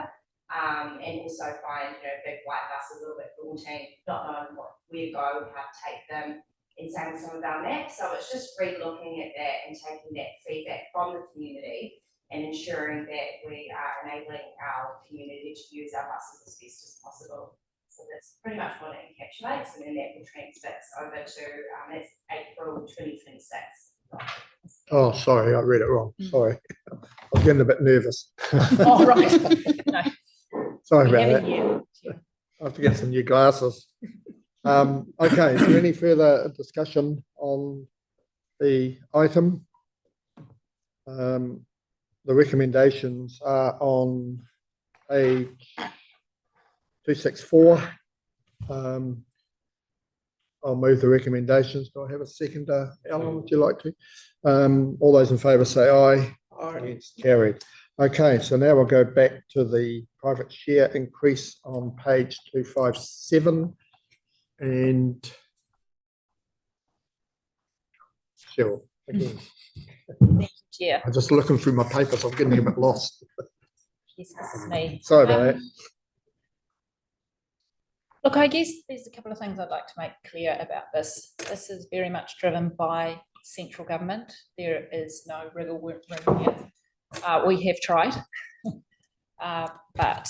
And also find, big white bus a little bit daunting, not knowing where to go, how to take them, and same with some of our maps. So it's just re-looking at that and taking that feedback from the community and ensuring that we are enabling our community to use our buses as best as possible. So that's pretty much what it encapsulates, and then that will transfix over to that's April 2026. Oh, sorry, I read it wrong. Sorry, I was getting a bit nervous. Oh, right. No. Sorry about that. I have to get some new glasses. Okay, is there any further discussion on the item? The recommendations are on page 264. I'll move the recommendations. Do I have a seconder? Alan, would you like to? All those in favour say aye. Aye. Against, carried. Okay, so now we'll go back to the private share increase on page 257. And Cheryl, again. Thank you, Chair. I'm just looking through my papers. I'm getting a bit lost. Yes, this is me. Sorry about that. Look, I guess there's a couple of things I'd like to make clear about this. This is very much driven by central government. There is no wriggle room here. We have tried, but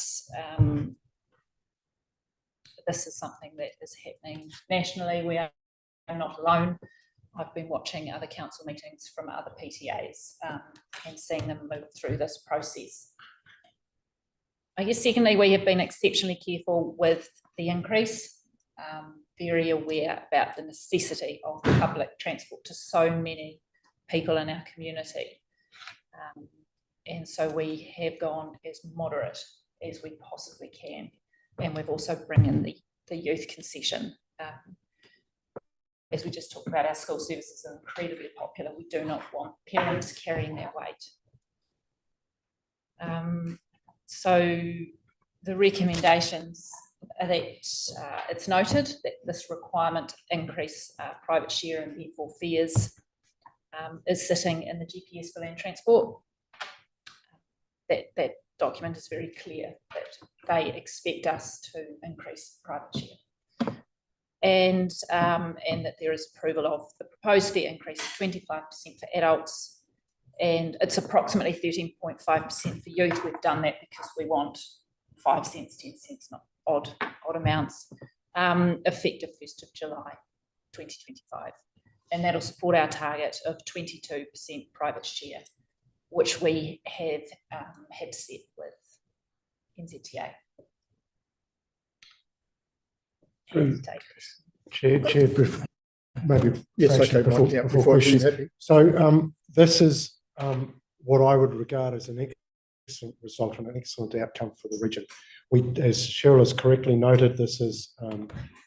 this is something that is happening nationally. We are not alone. I've been watching other council meetings from other PTAs and seeing them move through this process. I guess secondly, we have been exceptionally careful with the increase, very aware about the necessity of public transport to so many people in our community. And so we have gone as moderate as we possibly can. And we've also brought in the youth concession. As we just talked about, our school services are incredibly popular. We do not want parents carrying that weight. So the recommendations are that it's noted that this requirement increase private share and therefore fares is sitting in the GPS for land transport. That document is very clear that they expect us to increase private share. And that there is approval of the proposed fare increase of 25% for adults, and it's approximately 13.5% for youth. We've done that because we want 5 cents, 10 cents, not odd amounts, effective 1st of July 2025. And that'll support our target of 22% private share, which we have had set with NZTA. Chair, maybe yes, okay, before questions. So this is what I would regard as an excellent result and an excellent outcome for the region. As Cheryl has correctly noted, this is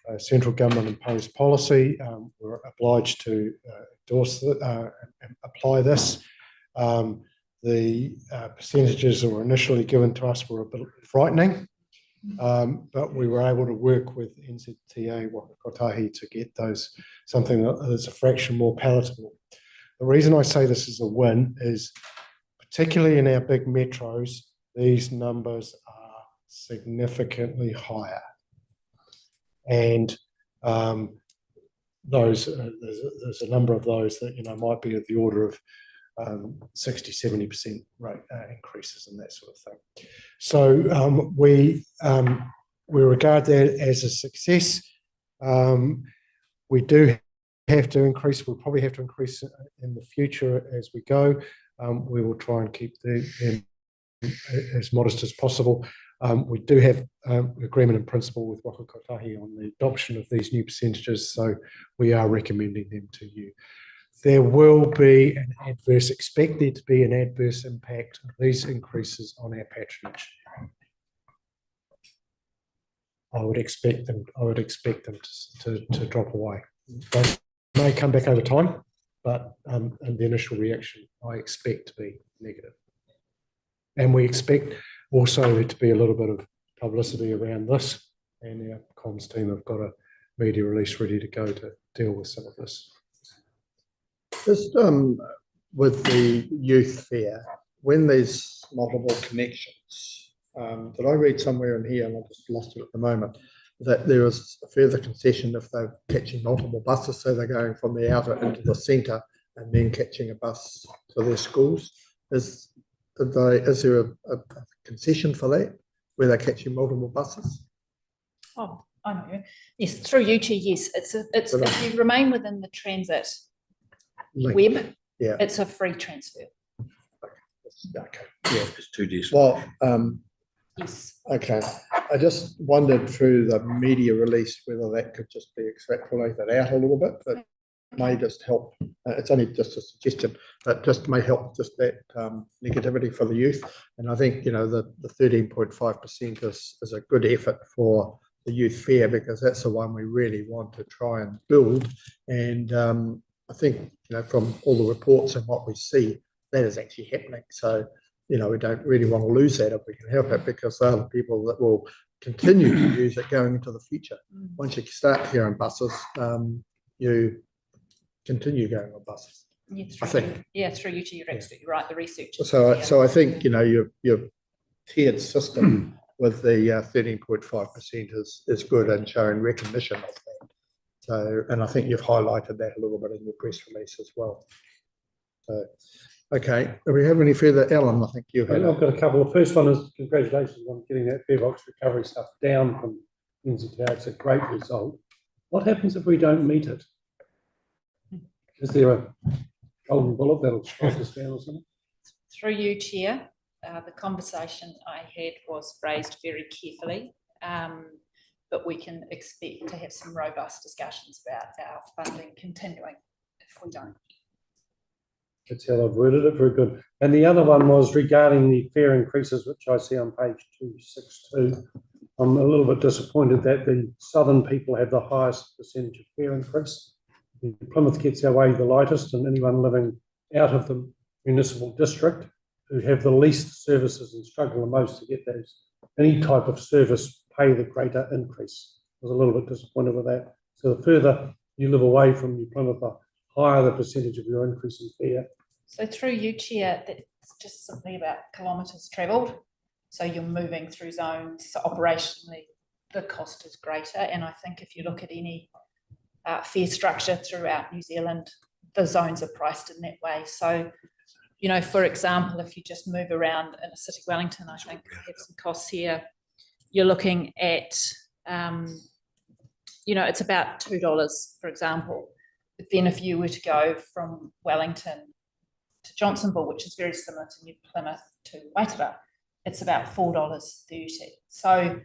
a central government imposed policy. We're obliged to endorse it and apply this. The percentages that were initially given to us were a bit frightening, but we were able to work with NZTA Waka Kotahi to get those something that's a fraction more palatable. The reason I say this is a win is, particularly in our big metros, these numbers are significantly higher, and there's a number of those that might be of the order of 60-70% rate increases and that sort of thing. So we regard that as a success. We do have to increase, we'll probably have to increase in the future as we go. We will try and keep them as modest as possible. We do have agreement in principle with Waka Kotahi on the adoption of these new percentages, so we are recommending them to you. There will be expect there to be an adverse impact of these increases on our patronage. I would expect them to drop away. They may come back over time, but and the initial reaction I expect to be negative. And we expect also there to be a little bit of publicity around this, and our comms team have got a media release ready to go to deal with some of this. Just with the youth fair, when there's multiple connections, did I read somewhere in here, and I just lost it at the moment, that there is a further concession if they're catching multiple buses, so they're going from the outer into the centre and then catching a bus to their schools. Is there a concession for that, where they're catching multiple buses? Oh, I know. Yes, through you, Chair, yes. It's if you remain within the transit web, yeah, it's a free transfer. Okay, yeah, It's 2 days. well, Yes. okay. I just wondered through the media release whether that could just be extrapolated out a little bit. That may just help. It's only just a suggestion, but just may help just that negativity for the youth. And I think, you know, the 13.5% is a good effort for the youth fair, because that's the one we really want to try and build. And I think, you know, from all the reports and what we see, that is actually happening. So, you know, we don't really want to lose that if we can help it, because they're the people that will continue to use it going into the future. Once you start hearing buses, you continue going on buses. Yeah, I think. Through you, you're absolutely right. The research. So I think, you know, your tiered system with the 13.5% is good and showing recognition of that. So, and I think you've highlighted that a little bit in your press release as well. So, okay, do we have any further? Alan, I think you had. I've got a couple. The first one is congratulations on getting that fare box recovery stuff down from NZTA. It's a great result. What happens if we don't meet it? Is there a golden bullet that'll strike us down or something? Through you, Chair, the conversation I had was phrased very carefully, but we can expect to have some robust discussions about our funding continuing if we don't. That's how I've worded it. Very good. And the other one was regarding the fare increases, which I see on page 262. I'm a little bit disappointed that the southern people have the highest percentage of fare increase. Plymouth gets our way the lightest, and anyone living out of the municipal district who have the least services and struggle the most to get those any type of service pay the greater increase. I was a little bit disappointed with that. So the further you live away from New Plymouth, the higher the percentage of your increase in fare. So through you, Chair, that's just simply about kilometres travelled. So you're moving through zones. So operationally, the cost is greater. And I think if you look at any fare structure throughout New Zealand, the zones are priced in that way. So, you know, for example, if you just move around in a city Wellington, I think we have some costs here. You're looking at, you know, it's about $2, for example. But then if you were to go from Wellington to Johnsonville, which is very similar to New Plymouth to Waitara, it's about $4.30. So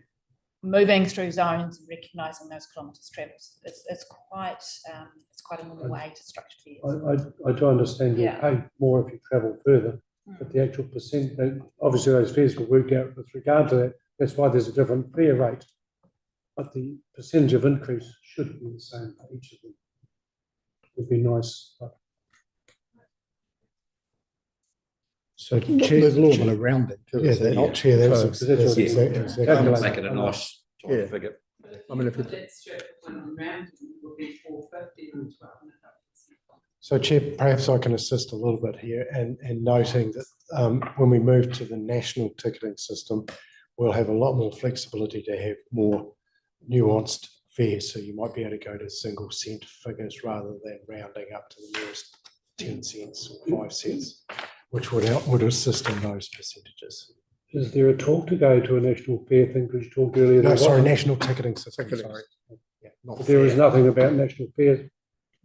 moving through zones and recognising those kilometres travels, it's quite a normal way to structure fares. I do understand you'll pay more if you travel further, but the actual percent, obviously those fares will work out with regard to that. That's why there's a different fare rate, but the percentage of increase should be the same for each of them. It would be nice. So there's a little bit around it too. Yeah, not Chair. That's exactly. Make it a nice figure. I mean, if That's one round will be 450 and 12. So, Chair, perhaps I can assist a little bit here, and noting that when we move to the national ticketing system, we'll have a lot more flexibility to have more nuanced fares. So you might be able to go to single cent figures rather than rounding up to the nearest 10 cents or 5 cents, which would assist in those percentages. Is there a talk to go to a national fare thing? Because you talked earlier. No, sorry, national ticketing system. Sorry. Yeah, there is nothing about national fares.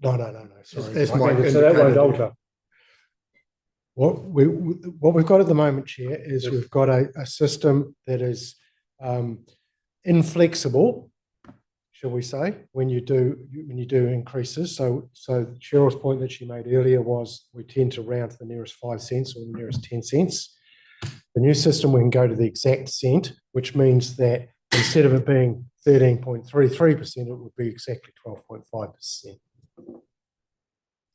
No. Sorry. As Mike Okay, so that won't indicated. alter. What we've got at the moment, Chair, is we've got a system that is inflexible, shall we say, when you do increases. So Cheryl's point that she made earlier was we tend to round to the nearest 5 cents or the nearest 10 cents. The new system, we can go to the exact cent, which means that instead of it being 13.33%, it would be exactly 12.5%.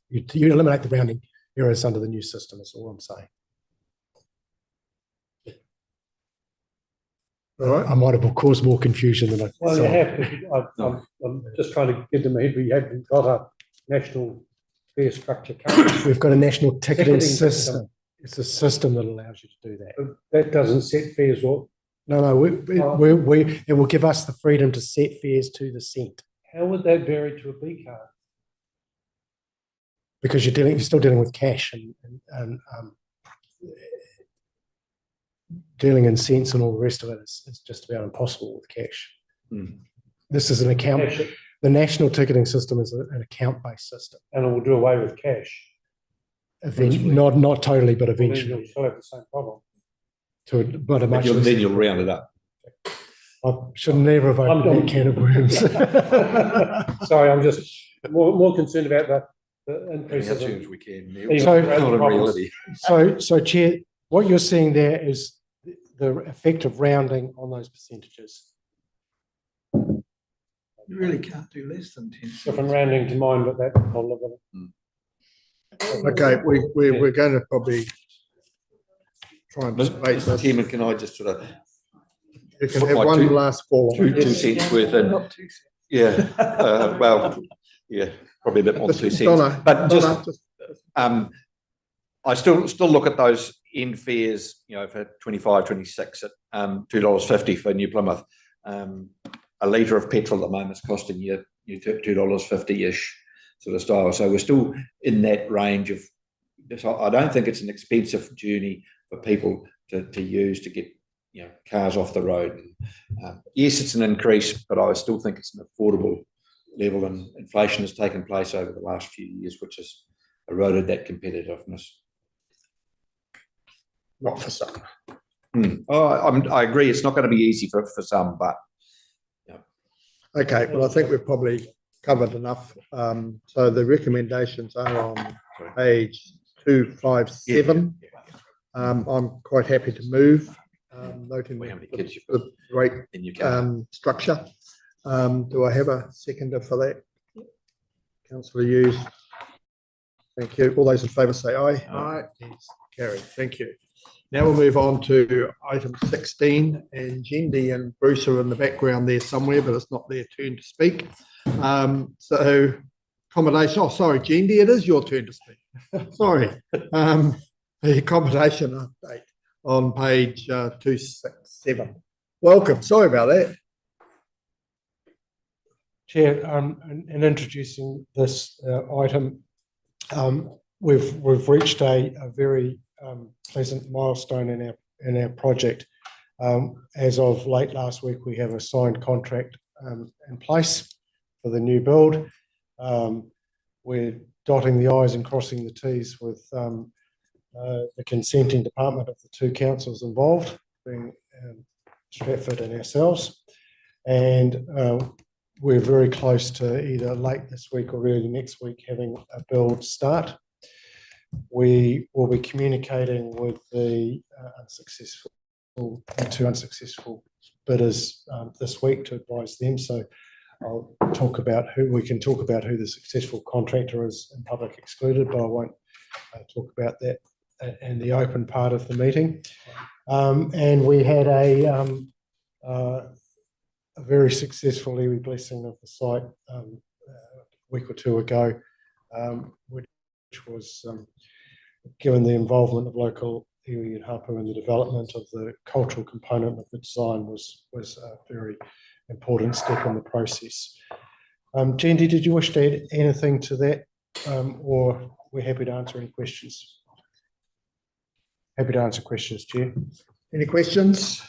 You eliminate the rounding errors under the new system, is all I'm saying. All right. I might have caused more confusion than I Well, you thought. have. I'm just trying to get them ahead. We haven't got a national fare structure currently. We've got a national ticketing Ticketing system. It's a system that allows you to do that. But that doesn't set fares or No, it will give us the freedom to set fares to the cent, how would that vary to a B card? because you're still dealing with cash and dealing in cents and all the rest of it is just about impossible with cash. This is an account. Cash, The national ticketing system is an account-based system. and it will do away with cash. Not totally, but Well, then eventually. you'll still have the same problem. But a much Then you'll round it up. I should never have opened that can of worms. Sorry, I'm just more concerned about the increases. As soon as we can. Even So- for other Not in problems. reality. So Chair, what you're seeing there is the effect of rounding on those percentages. You really can't do less than 10 cents. If I'm rounding to mine, but that I'll live with it. Okay, we're going to probably try and debate Mr. this. Chairman, can I just sort of You can put have my one two- last call. 2 cents worth in? Not 2 cents. Yeah, well, yeah, probably a bit more than 2 cents. Donna, But Donna, just, I still look at those end fares, for 25, 26 at $2.50 for New Plymouth. A litre of petrol at the moment is costing you $2.50-ish sort of style. So we're still in that range of. So I don't think it's an expensive journey for people to use to get cars off the road. Yes, it's an increase, but I still think it's an affordable level, and inflation has taken place over the last few years, which has eroded that competitiveness. not for some. I agree. It's not going to be easy for some, but Okay, well, I think we've probably covered enough. So the recommendations are on page 257. I'm quite happy to move, noting how many kids you've got the great in your car. structure. Do I have a seconder for that? Councillor Hughes. Thank you. All those in favour say aye. Aye. Yes, carried. Thank you. Now we'll move on to item 16, and Jendi and Bruce are in the background there somewhere, but it's not their turn to speak. So accommodation, oh, sorry, Jendi, it is your turn to speak. Sorry. The accommodation update on page 267. Welcome. Sorry about that. Chair, in introducing this item, we've reached a very pleasant milestone in our project. As of late last week, we have a signed contract in place for the new build. We're dotting the I's and crossing the T's with the consenting department of the two councils involved, being Stratford and ourselves. And we're very close to either late this week or early next week having a build start. We will be communicating with the two unsuccessful bidders this week to advise them. So I'll talk about who the successful contractor is in public excluded, but I won't talk about that in the open part of the meeting. And we had a very successful iwi blessing of the site a week or two ago, which was given the involvement of local iwi and hapu in the development of the cultural component of the design was a very important step in the process. Jendi, did you wish to add anything to that, or we're happy to answer any questions? Happy to answer questions, Chair. Any questions?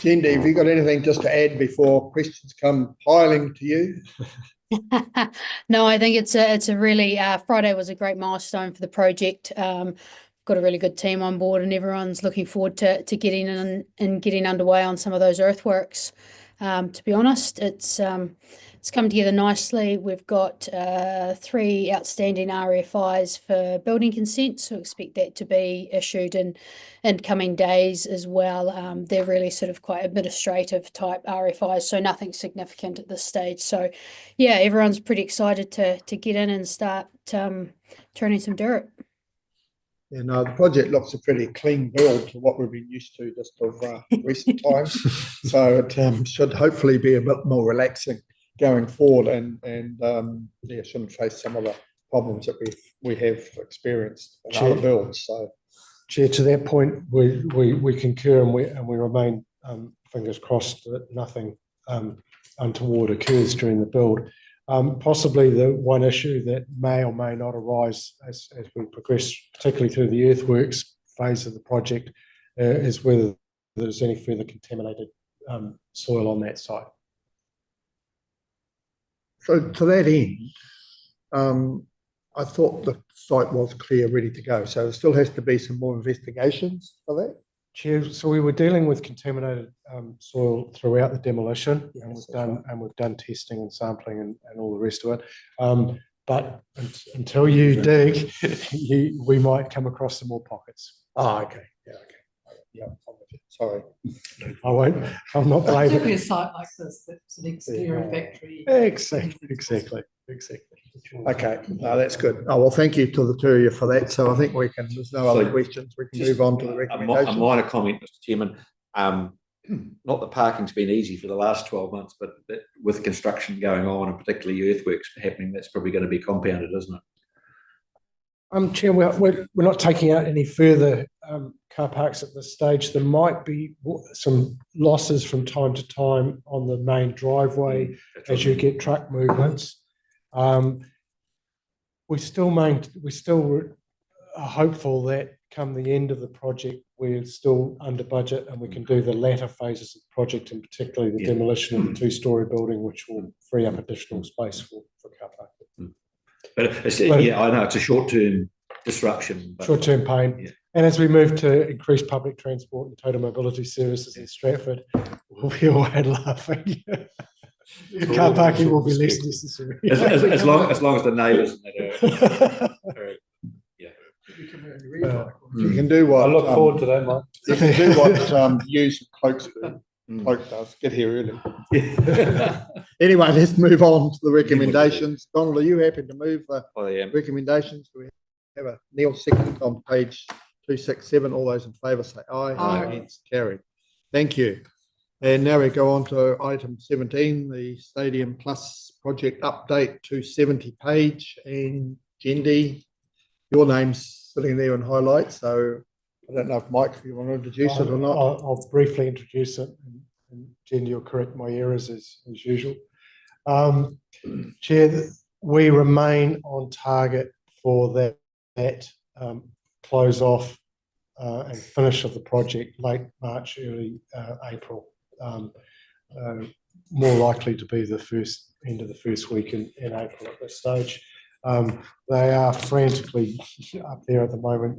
Cindy, have you got anything just to add before questions come piling to you? No, I think it's a really Friday was a great milestone for the project. Got a really good team on board, and everyone's looking forward to getting in and getting underway on some of those earthworks. To be honest, it's come together nicely. We've got 3 outstanding RFIs for building consent, so expect that to be issued in coming days as well. They're really sort of quite administrative type RFIs, so nothing significant at this stage. So yeah, everyone's pretty excited to get in and start turning some dirt. Yeah, no, the project looks a pretty clean build to what we've been used to just of recent times. So it should hopefully be a bit more relaxing going forward, and yeah, shouldn't face some of the problems that we have experienced in other builds. So, Chair, to that point, we concur, and we remain fingers crossed that nothing untoward occurs during the build. Possibly the one issue that may or may not arise as we progress, particularly through the earthworks phase of the project, is whether there's any further contaminated soil on that site. so to that end, I thought the site was clear, ready to go. So there still has to be some more investigations for that. Chair, so we were dealing with contaminated soil throughout the demolition, Yes, and we've done testing and sampling and all the rest of it. But until you dig, we might come across some more pockets. Oh, okay. Yeah, okay. Yeah, sorry. I won't. I'm not blaming. Particularly a site like this, that's an exterior factory. Exactly. Okay, no, that's good. Oh, well, thank you to the two of you for that. So I think there's no other questions. We can move on to the recommendations. A minor comment, Mr. Chairman. Not that parking's been easy for the last 12 months, but with construction going on and particularly earthworks happening, that's probably going to be compounded, isn't it? Chair, we're not taking out any further car parks at this stage. There might be some losses from time to time on the main driveway as you get truck movements. We still are hopeful that come the end of the project, we're still under budget and we can do the latter phases of the project, and particularly the demolition of the 2-storey building, which will free up additional space for car parking. But yeah, I know it's a short-term disruption. Short-term pain. Yeah. And as we move to increase public transport and total mobility services in Stratford, we'll be all out laughing. Car parking will be less necessary. As long as the neighbours you can do what I look forward to that, Mike. You can do what Hughes and Cloaks do. Cloak does. Get here early. Anyway, let's move on to the recommendations. Donald, are you happy to move the recommendations? Do we have a Neil second on page 267? All those in favour say aye. Aye. Against, carried. Thank you. And now we go on to item 17, the Stadium Plus project update, 270 page. And Jendi, your name's sitting there in highlights, so I don't know if Mike, if you want to introduce it or not. I'll briefly introduce it, and Jen, you'll correct my errors as usual. Chair, we remain on target for that close off and finish of the project late March, early April. More likely to be the end of the first week in April at this stage. They are frantically up there at the moment,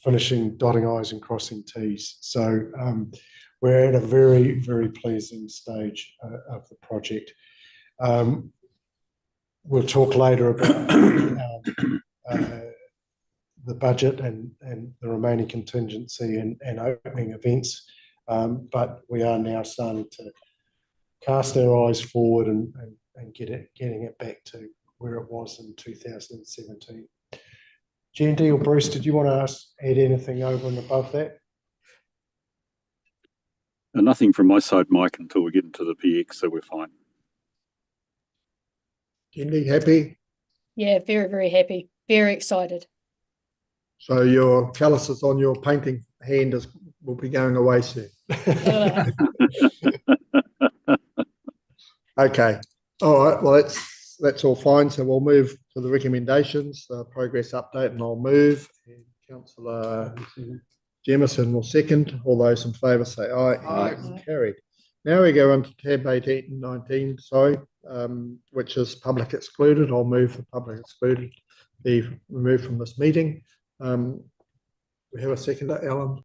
finishing dotting I's and crossing T's. So we're at a very, very pleasing stage of the project. We'll talk later about the budget and the remaining contingency and opening events. But we are now starting to cast our eyes forward and getting it back to where it was in 2017. G&D or Bruce, did you want to add anything over and above that? Nothing from my side, Mike, until we get into the PX, so we're fine. Jendi, happy? Yeah, very, very happy. Very excited. So your calluses on your painting hand will be going away soon. Okay. All right. Well, that's all fine. So we'll move to the recommendations, progress update, and I'll move. And Councillor Jemison will second. All those in favour say aye. Aye. Carried. Now we go on to tab 18 and 19, sorry, which is public excluded. I'll move for public excluded be removed from this meeting. We have a seconder, Alan.